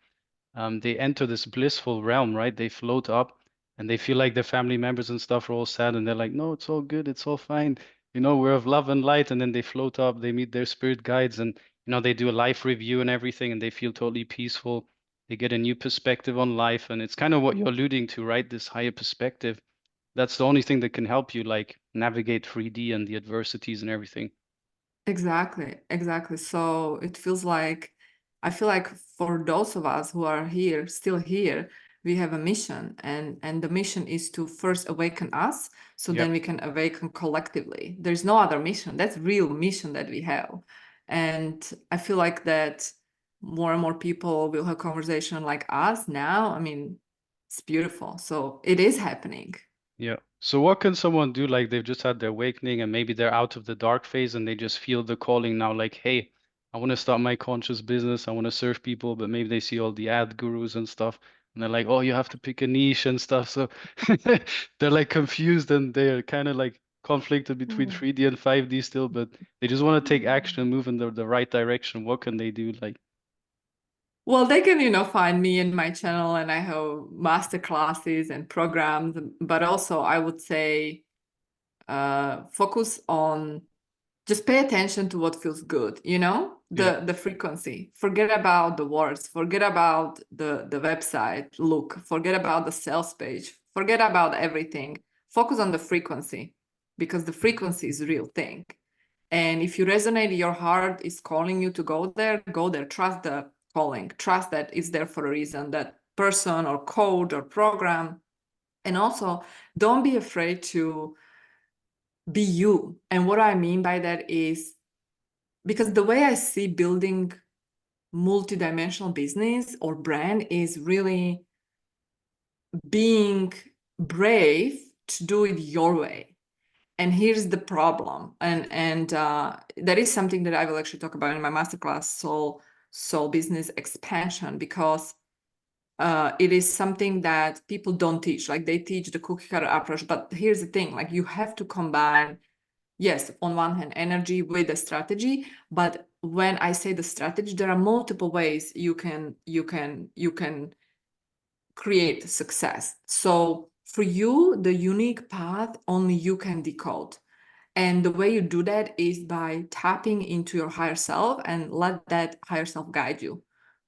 they enter this blissful realm, right? They float up and they feel like their family members and stuff are all sad and they're like, no, it's all good, it's all fine. You know, we're of love and light. And then they float up, they meet their spirit guides and, you know, they do a life review and everything and they feel totally peaceful. They get a new perspective on life. And it's kind of what you're alluding to, right? This higher perspective. That's the only thing that can help you like navigate 3D and the adversities and everything. Exactly. So it feels like I feel like for those of us who are here, still here, we have a mission, and the mission is to first awaken us, so Yeah. then we can awaken collectively. There's no other mission. That's real mission that we have, and I feel like that more and more people will have conversation like us now. I mean, it's beautiful. So it is happening. Yeah. So what can someone do? Like they've just had their awakening and maybe they're out of the dark phase and they just feel the calling now, like, hey, I want to start my conscious business. I want to serve people, but maybe they see all the ad gurus and stuff. And they're like, oh, you have to pick a niche and stuff. So they're like confused and they're kind of like conflicted between 3D and 5D still, but they just want to take action and move in the right direction. What can they do? Like, Well, they can, find me in my channel, and I have master classes and programs, but also I would say focus on just pay attention to what feels good, the frequency. Forget about the words, forget about the website look, forget about the sales page, forget about everything. Focus on the frequency, because the frequency is a real thing. And if you resonate, your heart is calling you to go there, go there. Trust the calling, trust that it's there for a reason, that person or code or program. And also, don't be afraid to be you. And what I mean by that is, because the way I see building multidimensional business or brand is really being brave to do it your way. And here's the problem, and that is something that I will actually talk about in my masterclass, soul business expansion, because it is something that people don't teach. Like, they teach the cookie cutter approach, but here's the thing: like, you have to combine, yes, on one hand, energy with the strategy. But when I say the strategy, there are multiple ways you can create success. So for you, the unique path only you can decode. And the way you do that is by tapping into your higher self and let that higher self guide you,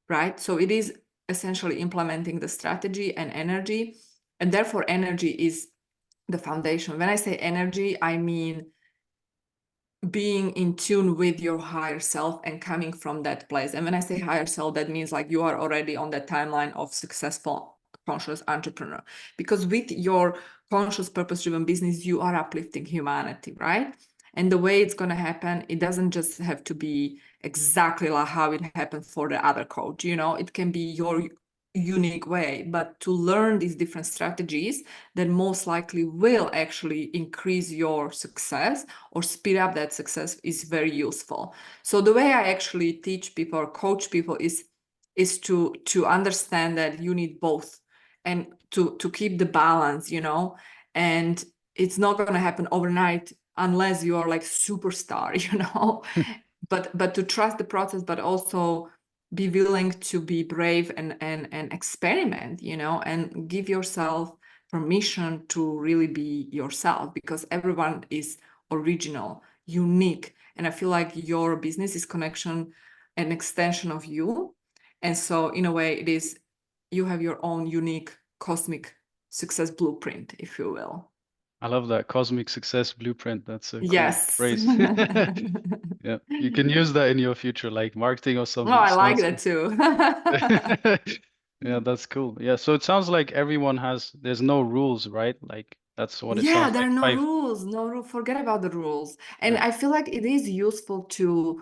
right? So it is essentially implementing the strategy and energy. And therefore, energy is the foundation. When I say energy, I mean being in tune with your higher self and coming from that place. And when I say higher self, that means like you are already on that timeline of successful conscious entrepreneur, because with your conscious purpose-driven business, you are uplifting humanity, right? And the way it's going to happen, it doesn't just have to be exactly like how it happened for the other coach. It can be your unique way, but to learn these different strategies that most likely will actually increase your success or speed up that success is very useful. So the way I actually teach people or coach people is to understand that you need both, and to keep the balance, and it's not going to happen overnight unless you are like superstar, but to trust the process, but also be willing to be brave and experiment, and give yourself permission to really be yourself, because everyone is original, unique. And I feel like your business is an extension of you. And so in a way, it is, you have your own unique cosmic success blueprint, if you will. I love that cosmic success blueprint. That's a cool Yes. phrase. Yeah, you can use that in your future, like marketing or something. Oh, I like Sounds that too. Yeah, that's cool. Yeah, so it sounds like there's no rules, right? Like that's what it Yeah, sounds there like. are no Five. rules, no rule. Forget about the rules. And Yeah, I feel like it is useful to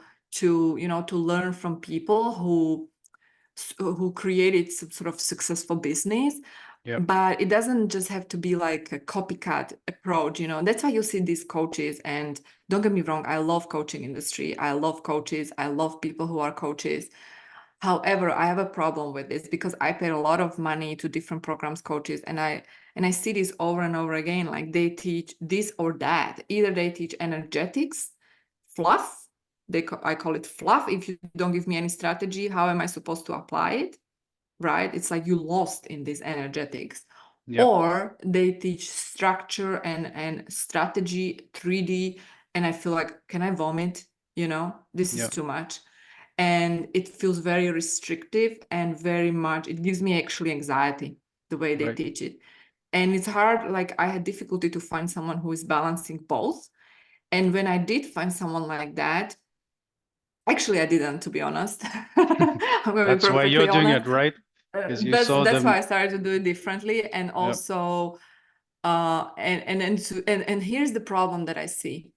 learn from people who created some sort of successful business. yeah, But it doesn't just have to be like a copycat approach. That's why you see these coaches. And don't get me wrong, I love coaching industry. I love coaches. I love people who are coaches. However, I have a problem with this, because I paid a lot of money to different programs, coaches, and I see this over and over again. Like, they teach this or that. Either they teach energetics, fluff. I call it fluff. If you don't give me any strategy, how am I supposed to apply it? Right? It's like you lost in this energetics. yeah, Or they teach structure and strategy, 3D, and I feel like, can I vomit? This is yeah. too much. And it feels very restrictive, and very much, it gives me actually anxiety, the way they Right. teach it. And it's hard. Like, I had difficulty to find someone who is balancing both. And when I did find someone like that, actually I didn't, to be honest. I'm going to be That's why you're perfectly doing it, honest. right? Because you That's saw that's why them. I started to do it differently. And Yeah, also and here's the problem that I see.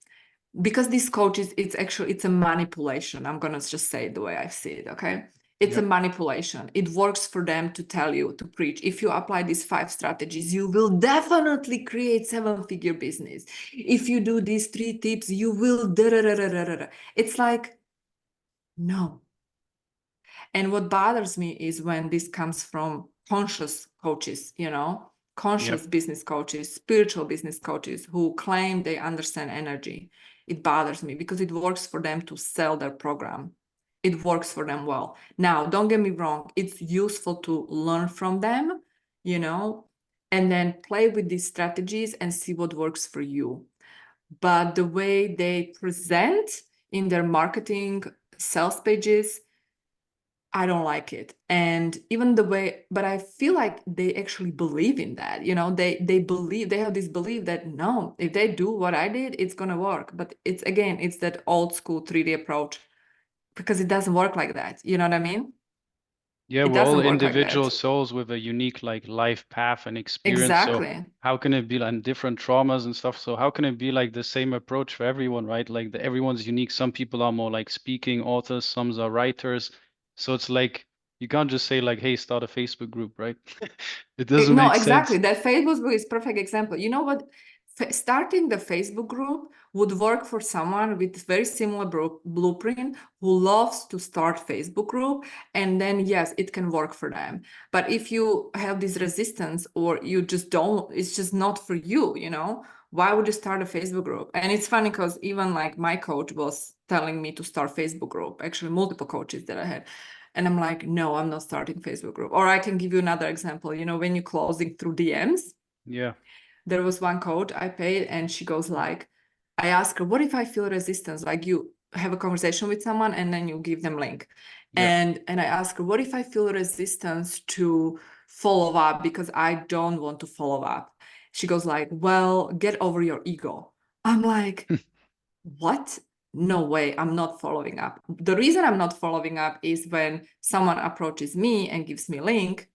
Because these coaches, it's a manipulation. I'm gonna just say it the way I see it, okay? It's yeah, a manipulation. It works for them to tell you, to preach, if you apply these 5 strategies, you will definitely create 7-figure business. If you do these 3 tips, you will da da da da da da. It's like, no. And what bothers me is when this comes from conscious coaches, yeah, conscious business coaches, spiritual business coaches who claim they understand energy. It bothers me, because it works for them to sell their program. It works for them well. Now, don't get me wrong, it's useful to learn from them, and then play with these strategies and see what works for you. But the way they present in their marketing sales pages, I don't like it. And even the way, but I feel like they actually believe in that, you know, they believe, they have this belief that no, if they do what I did, it's going to work. But it's, again, it's that old school 3D approach, because it doesn't work like that. You know what I mean? Yeah, It we're all doesn't work like individual that. souls with a unique like life path and experience. So Exactly. how can it be like different traumas and stuff? So how can it be like the same approach for everyone, right? Like everyone's unique. Some people are more like speaking authors, some are writers. So it's like you can't just say like, hey, start a Facebook group, right? It doesn't No, make exactly. sense. That Facebook group is perfect example. You know what? Starting the Facebook group would work for someone with very similar blueprint who loves to start Facebook group, and then yes, it can work for them. But if you have this resistance or you just don't, it's just not for you, you know, why would you start a Facebook group? And it's funny because even like my coach was telling me to start Facebook group, actually multiple coaches that I had. And I'm like, no, I'm not starting Facebook group. Or I can give you another example. You know, when you're closing through DMs, Yeah. there was one coach I paid, and she goes like, I asked her, what if I feel resistance? Like you have a conversation with someone and then you give them link. Yeah. And I asked her, what if I feel resistance to follow up because I don't want to follow up? She goes like, well, get over your ego. I'm like, what? No way, I'm not following up. The reason I'm not following up is when someone approaches me and gives me a link,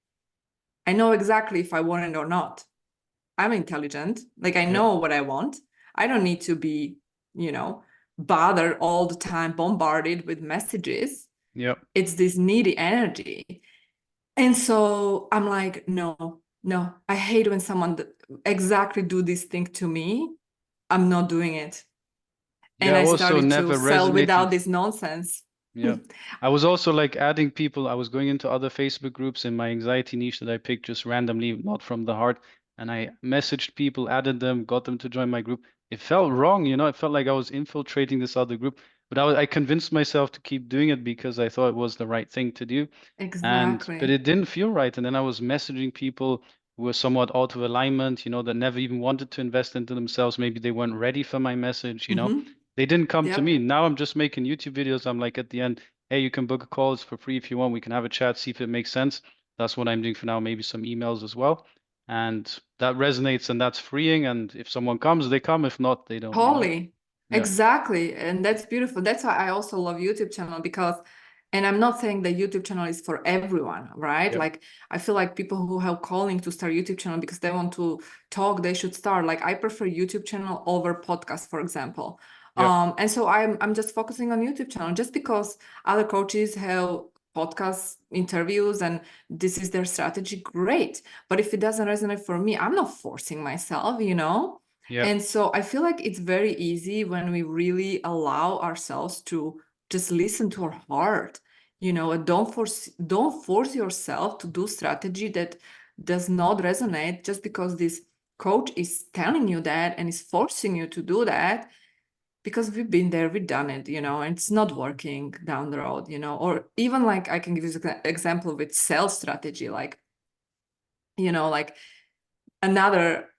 I know exactly if I want it or not. I'm intelligent. Like I Yeah. know what I want. I don't need to be, you know, bothered all the time, bombarded with messages. Yeah. It's this needy energy. And so I'm like, no, no, I hate when someone exactly do this thing to me. I'm not doing it. And Yeah. I Also started to never sell without resonated. this nonsense. Yeah. I was also like adding people. I was going into other Facebook groups in my anxiety niche that I picked just randomly, not from the heart. And I messaged people, added them, got them to join my group. It felt wrong, you know, it felt like I was infiltrating this other group. But I convinced myself to keep doing it because I thought it was the right thing to do. But Exactly. it didn't feel right. And then I was messaging people who were somewhat out of alignment, you know, that never even wanted to invest into themselves. Maybe they weren't ready for my message, you know. Mm-hmm. They didn't come to Yep. me. Now I'm just making YouTube videos. I'm like at the end, hey, you can book a call. It's for free if you want. We can have a chat, see if it makes sense. That's what I'm doing for now. Maybe some emails as well. And that resonates and that's freeing. And if someone comes, they come. If not, they don't, you know. Totally. Yeah. Exactly. And that's beautiful. That's why I also love YouTube channel because, and I'm not saying the YouTube channel is for everyone, right? Yeah. Like I feel like people who have calling to start YouTube channel because they want to talk, they should start. Like I prefer YouTube channel over podcast, for example. Yeah. And so I'm just focusing on YouTube channel just because other coaches have podcast interviews and this is their strategy, great. But if it doesn't resonate for me, I'm not forcing myself, you know? Yeah. And so I feel like it's very easy when we really allow ourselves to just listen to our heart, you know, and don't force yourself to do strategy that does not resonate just because this coach is telling you that and is forcing you to do that because we've been there, we've done it, you know, and it's not working down the road, you know, or even like I can give you an example with sales strategy, like, you know, like another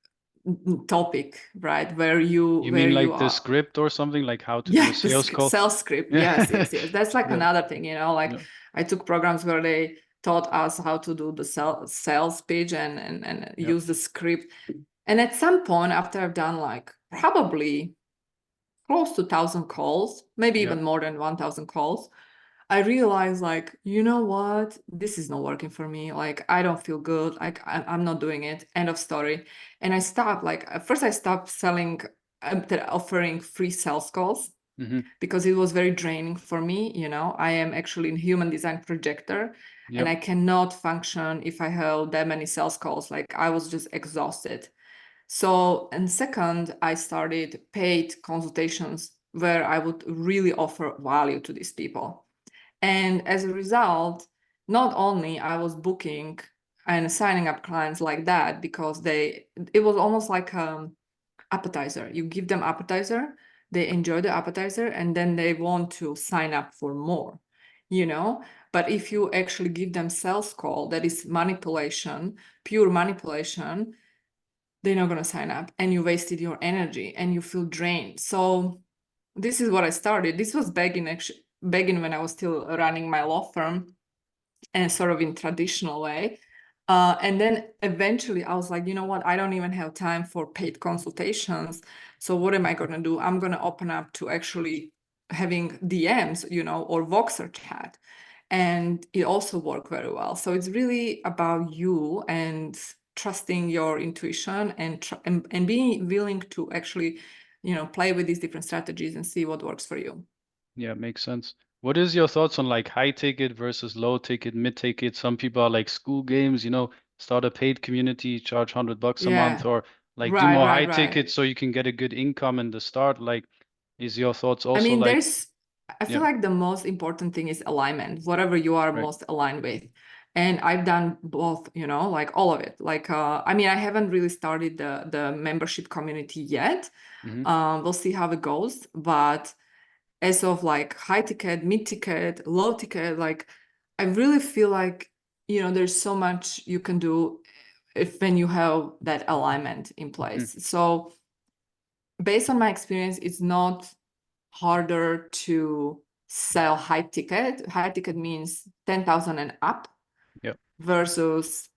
topic, right? Where you You where mean you like the are. script or something, like how to do a Yeah, the sales call? sales script. Yes, Yeah. yes, yes. That's like Yeah. another thing, you know, like Yeah. I took programs where they taught us how to do the sales page and Yeah. use the script. And at some point after I've done like probably close to 1,000 calls, maybe Yeah. even more than 1,000 calls, I realized like, you know what, this is not working for me. Like, I don't feel good. Like, I'm not doing it. End of story. And I stopped. Like, at first I stopped selling, offering free sales calls Mm-hmm. because it was very draining for me. You know, I am actually a human design projector and Yep. I cannot function if I have that many sales calls. Like, I was just exhausted. So, and second, I started paid consultations where I would really offer value to these people. And as a result, not only I was booking and signing up clients like that because it was almost like appetizer. You give them appetizer, they enjoy the appetizer, and then they want to sign up for more, you know? But if you actually give them sales call, that is manipulation, pure manipulation, they're not going to sign up and you wasted your energy and you feel drained. So this is what I started. This was back in when I was still running my law firm and sort of in traditional way. And then eventually I was like, you know what? I don't even have time for paid consultations. So what am I going to do? I'm going to open up to actually having DMs, or Voxer chat. And it also worked very well. So it's really about you and trusting your intuition and being willing to actually, play with these different strategies and see what works for you. Yeah, makes sense. What is your thoughts on like high ticket versus low ticket, mid ticket? Some people are like school games, start a paid community, charge $100 a month, Yeah, or like do right, more right, high right. tickets so you can get a good income in the start. Like, is your thoughts I also mean, like, I feel yeah, like the most important thing is alignment, whatever you are right. most aligned with. And I've done both, like all of it. Like, I mean, I haven't really started the membership community yet. Mm-hmm. We'll see how it goes. But as of like high ticket, mid ticket, low ticket, like I really feel like, there's so much you can do if when you have that alignment in Mm-hmm. place. So based on my experience, it's not harder to sell high ticket. High ticket means 10,000 and up Yep. versus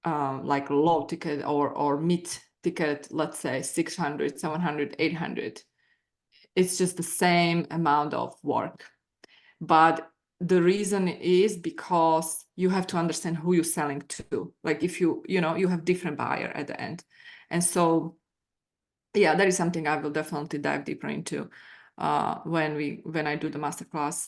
like low ticket or mid ticket, let's say 600, 700, 800. It's just the same amount of work. But the reason is because you have to understand who you're selling to. Like if you have different buyer at the end. And so yeah, that is something I will definitely dive deeper into when I do the masterclass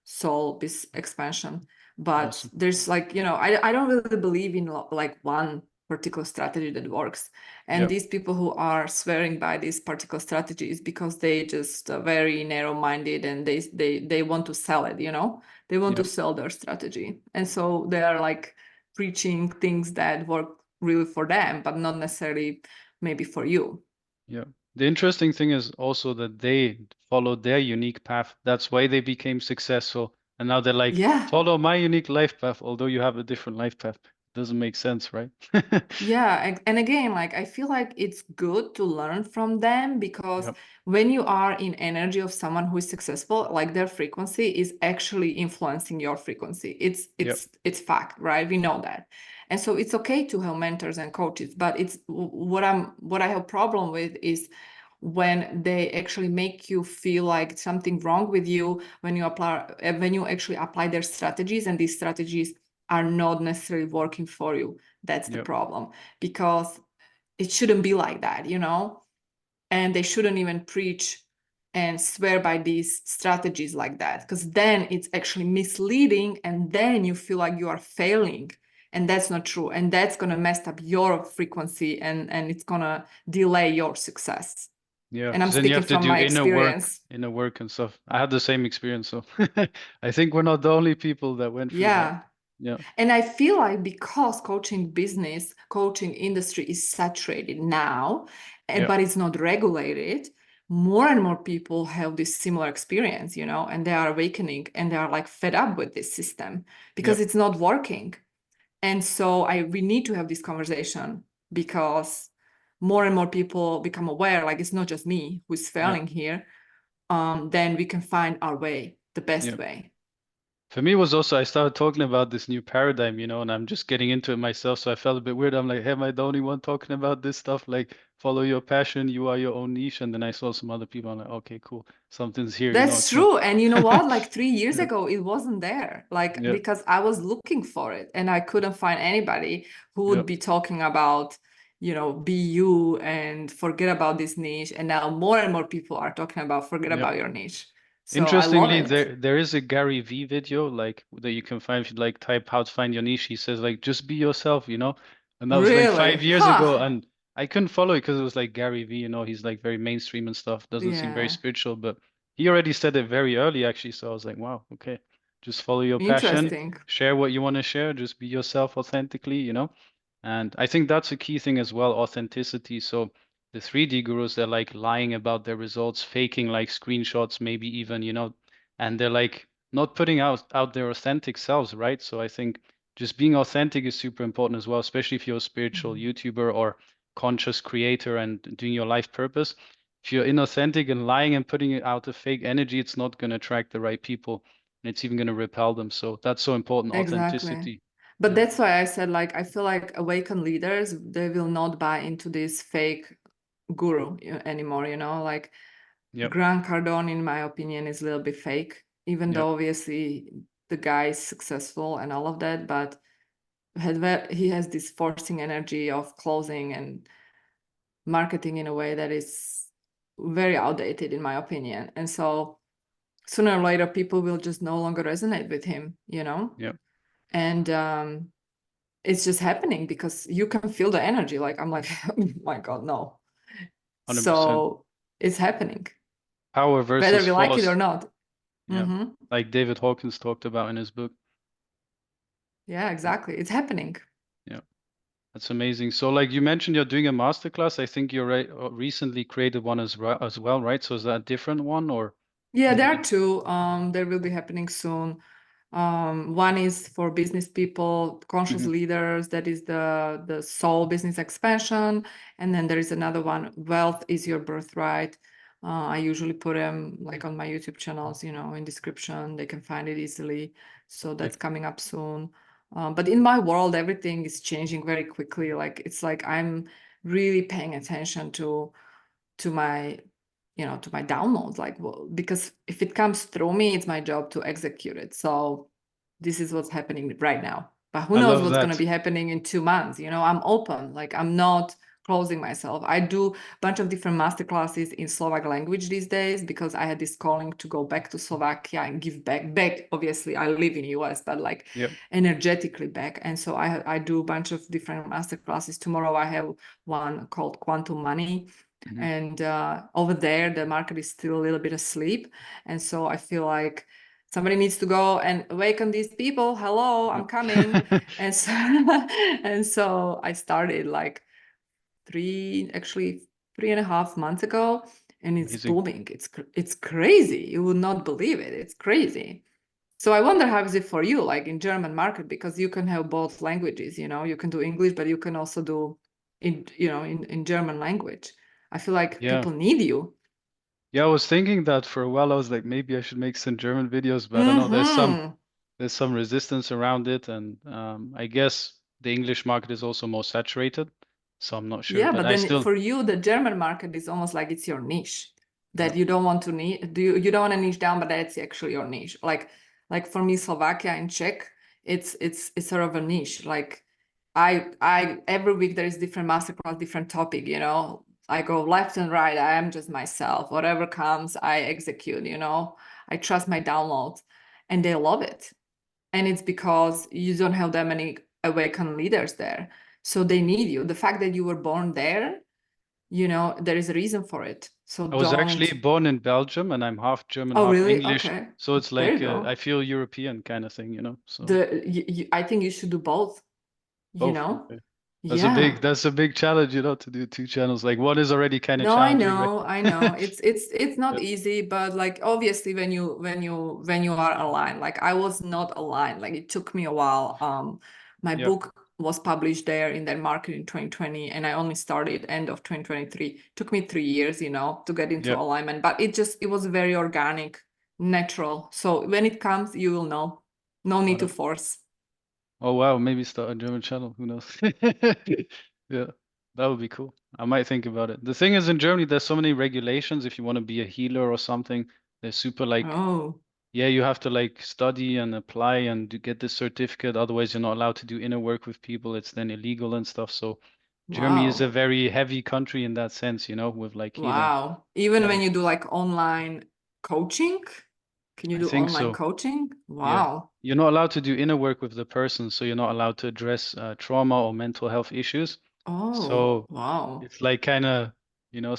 soul this expansion. But Awesome. there's like, I don't really believe in like one particular strategy that works. And Yep. these people who are swearing by these particular strategies because they just very narrow-minded and they want to sell it, they want to Yep. sell their strategy. And so they are like preaching things that work really for them, but not necessarily maybe for you. Yeah. The interesting thing is also that they followed their unique path. That's why they became successful. And now they're like, Yeah. follow my unique life path, although you have a different life path. Doesn't make sense, right? Yeah, and again, like I feel like it's good to learn from them because Yep. when you are in energy of someone who is successful, like their frequency is actually influencing your frequency. It's Yep. it's it's fact, right? We know that. And so it's okay to have mentors and coaches, but it's what I have problem with is when they actually make you feel like something wrong with you when you actually apply their strategies and these strategies are not necessarily working for you. That's the Yep. problem because it shouldn't be like that, and they shouldn't even preach and swear by these strategies like that because then it's actually misleading and then you feel like you are failing, and that's not true, and that's going to mess up your frequency and it's going to delay your success. Yeah, And I'm because then you speaking have to from do my experience. inner work and stuff. I had the same experience, so I think we're not the only people that went through that. Yeah. Yeah. And I feel like because coaching industry is saturated now, Yeah. but it's not regulated, more and more people have this similar experience, and they are awakening and they are like fed up with this system because Yep. it's not working. And so we need to have this conversation because more and more people become aware, like it's not just me who's Yep. failing here. Then we can find our way, the best Yep. way. For me, it was also I started talking about this new paradigm, and I'm just getting into it myself. So I felt a bit weird. I'm like, hey, am I the only one talking about this stuff? Like, follow your passion, you are your own niche. And then I saw some other people. I'm like, okay, cool. Something's here, That's it's not. true. And you know what? Like 3 years Yeah. ago, it wasn't there. Like, Yeah. because I was looking for it and I couldn't find anybody who Yeah. would be talking about, be you and forget about this niche. And now more and more people are talking about forget Yeah. about your niche. So I love Interestingly, it. there is a Gary V video like that you can find if you like type how to find your niche. He says like just be yourself. And that was like Really? 5 years ago, Huh. and I couldn't follow it because it was like Gary V. He's like very mainstream and stuff. Doesn't seem very Yeah. spiritual, but he already said it very early actually. So I was like, wow, okay, just follow your passion, Interesting. share what you want to share, just be yourself authentically. And I think that's a key thing as well, authenticity. So the 3D gurus, they're like lying about their results, faking like screenshots, maybe even, and they're like not putting out their authentic selves, right? So I think just being authentic is super important as well, especially if you're a spiritual Mhm. YouTuber or conscious creator and doing your life purpose. if you're inauthentic and lying and putting out a fake energy, it's not going to attract the right people, and it's even going to repel them. So that's so important, Exactly. authenticity. But Yeah. that's why I said, like, I feel like awakened leaders, they will not buy into this fake guru anymore, you know, like Yep. Grant Cardone, in my opinion, is a little bit fake, even Yep. though obviously the guy is successful and all of that, but he has this forcing energy of closing and marketing in a way that is very outdated, in my opinion. And so sooner or later, people will just no longer resonate with him, you know? Yep. And it's just happening because you can feel the energy. Like, I'm like, oh my God, no. 100%. So it's happening, Power whether versus we like it or force. not. Yeah. Mm-hmm. Like David Hawkins talked about in his book. Yeah, exactly. It's happening. Yeah. That's amazing. So like you mentioned, you're doing a masterclass. I think you recently created one as well, right? So is that a different one or Yeah, is there it are two. There will be happening soon. One is for business people, conscious Mhm. leaders. That is the soul business expansion. And then there is another one, wealth is your birthright. I usually put them like on my YouTube channels, you know, in description. They can find it easily. So that's Like, coming up soon. But in my world, everything is changing very quickly. Like it's like I'm really paying attention to my to my downloads, like, well, because if it comes through me, it's my job to execute it. So this is what's happening right now, but who I knows love what's going to that. be happening in 2 months. I'm open, like I'm not closing myself. I do a bunch of different master classes in Slovak language these days because I had this calling to go back to Slovakia and give back. Obviously I live in US, but like Yep. energetically back. And so I do a bunch of different master classes. Tomorrow I have one called Quantum Money. Mhm. And over there, the market is still a little bit asleep. And so I feel like somebody needs to go and awaken these people. Hello, I'm Yep. coming. And so, and so I started like 3.5 months ago, and it's Amazing. booming. It's crazy. You would not believe it. It's crazy. So I wonder how is it for you, like in German market, because you can have both languages, you can do English, but you can also do in German language. I feel like Yeah. people need you. Yeah, I was thinking that for a while. I was like, maybe I should make some German videos, but I don't know. Mm-hmm. There's some resistance around it, and I guess the English market is also more saturated, so I'm not sure. Yeah, But but I then still, for you, the German market is almost like it's your niche yeah, that you don't want to you don't want to niche down, but that's actually your niche. Like for me, Slovakia and Czech, it's sort of a niche. Like I every week there is different masterclass, different topic, I go left and right. I am just myself. Whatever comes, I execute, I trust my downloads and they love it. And it's because you don't have that many awakened leaders there. So they need you. The fact that you were born there, there is a reason for it. So I was don't. actually born in Belgium, and I'm half German, Oh, half really? English, Okay. so it's There you like I go. feel European kind of thing, So I think you should do both, you both. know? Okay. Yeah. That's a big challenge, to do two channels. Like one is already kind of No, I challenging, right? know, I know. It's not Yep. easy, but like obviously when you are aligned, like I was not aligned. Like it took me a while. My Yep. book was published there in that market in 2020, and I only started end of 2023. Took me 3 years, to get into Yep. alignment, but it was very organic, natural. So when it comes, you will know. No need Got to it. force. Oh wow, maybe start a German channel. Who knows? Yeah, that would be cool. I might think about it. The thing is, in Germany, there's so many regulations. If you want to be a healer or something, they're super like, Oh, yeah, you have to like study and apply and get this certificate. Otherwise, you're not allowed to do inner work with people. It's then illegal and stuff. So Germany is a wow. very heavy country in that sense, with like healing. Wow. Even Yeah, when you do like online coaching, can you I do think online so. coaching? Yeah. Wow. You're not allowed to do inner work with the person, so you're not allowed to address trauma or mental health issues. Oh, So wow. it's like kind of,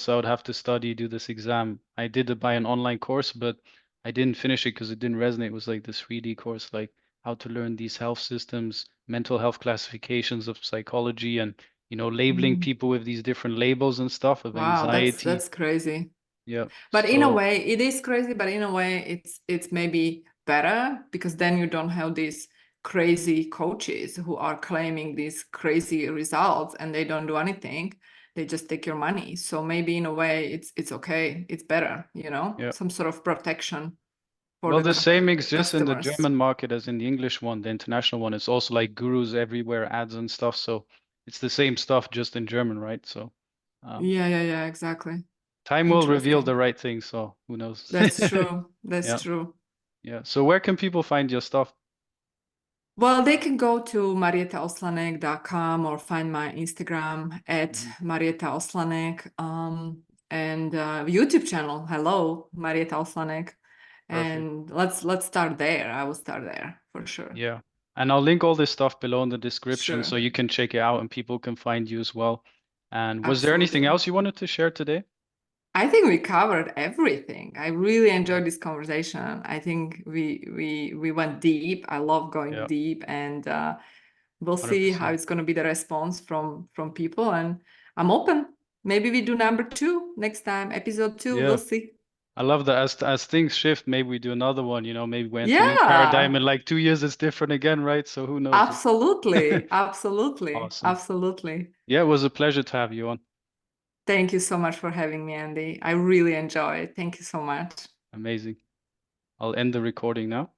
so I would have to study, do this exam. I did it by an online course, but I didn't finish it because it didn't resonate. It was like this 3D course, like how to learn these health systems, mental health classifications of psychology, and, labeling Mm. people with these different labels and stuff of Wow, that's anxiety. that's crazy. Yeah. But in a So, way, it is crazy, but in a way it's maybe better because then you don't have these crazy coaches who are claiming these crazy results and they don't do anything. they just take your money. So maybe in a way it's okay. It's better, you know, Yeah. some sort of protection for Well, the the same exists in the customers. German market as in the English one, the international one. It's also like gurus everywhere, ads and stuff. So it's the same stuff, just in German, right? So Yeah, exactly. time will reveal the Interesting. right thing. So who knows? That's true. That's Yeah. true. Yeah. So where can people find your stuff? Well, they can go to marietaoslanek.com or find my Instagram at Mhm. Marieta Oslanek, and YouTube channel. Hello, Marieta Oslanek. Perfect. And let's start there. I will start there for sure. Yeah. And I'll link all this stuff below in the description so Sure. you can check it out and people can find you as well. And was there anything Absolutely. else you wanted to share today? I think we covered everything. I really Yeah. enjoyed this conversation. I think we went deep. I love going Yeah. deep, and we'll see how 100%. it's going to be the response from people. And I'm open. Maybe we do number 2 next time, episode 2. We'll Yeah. see. I love that as things shift, maybe we do another one, maybe we enter a new paradigm Yeah, in like 2 years it's different again, right? So who knows? absolutely. Absolutely. Awesome. Absolutely. Yeah, it was a pleasure to have you on. Thank you so much for having me, Andy. I really enjoy it. Thank you so much. Amazing. I'll end the recording now.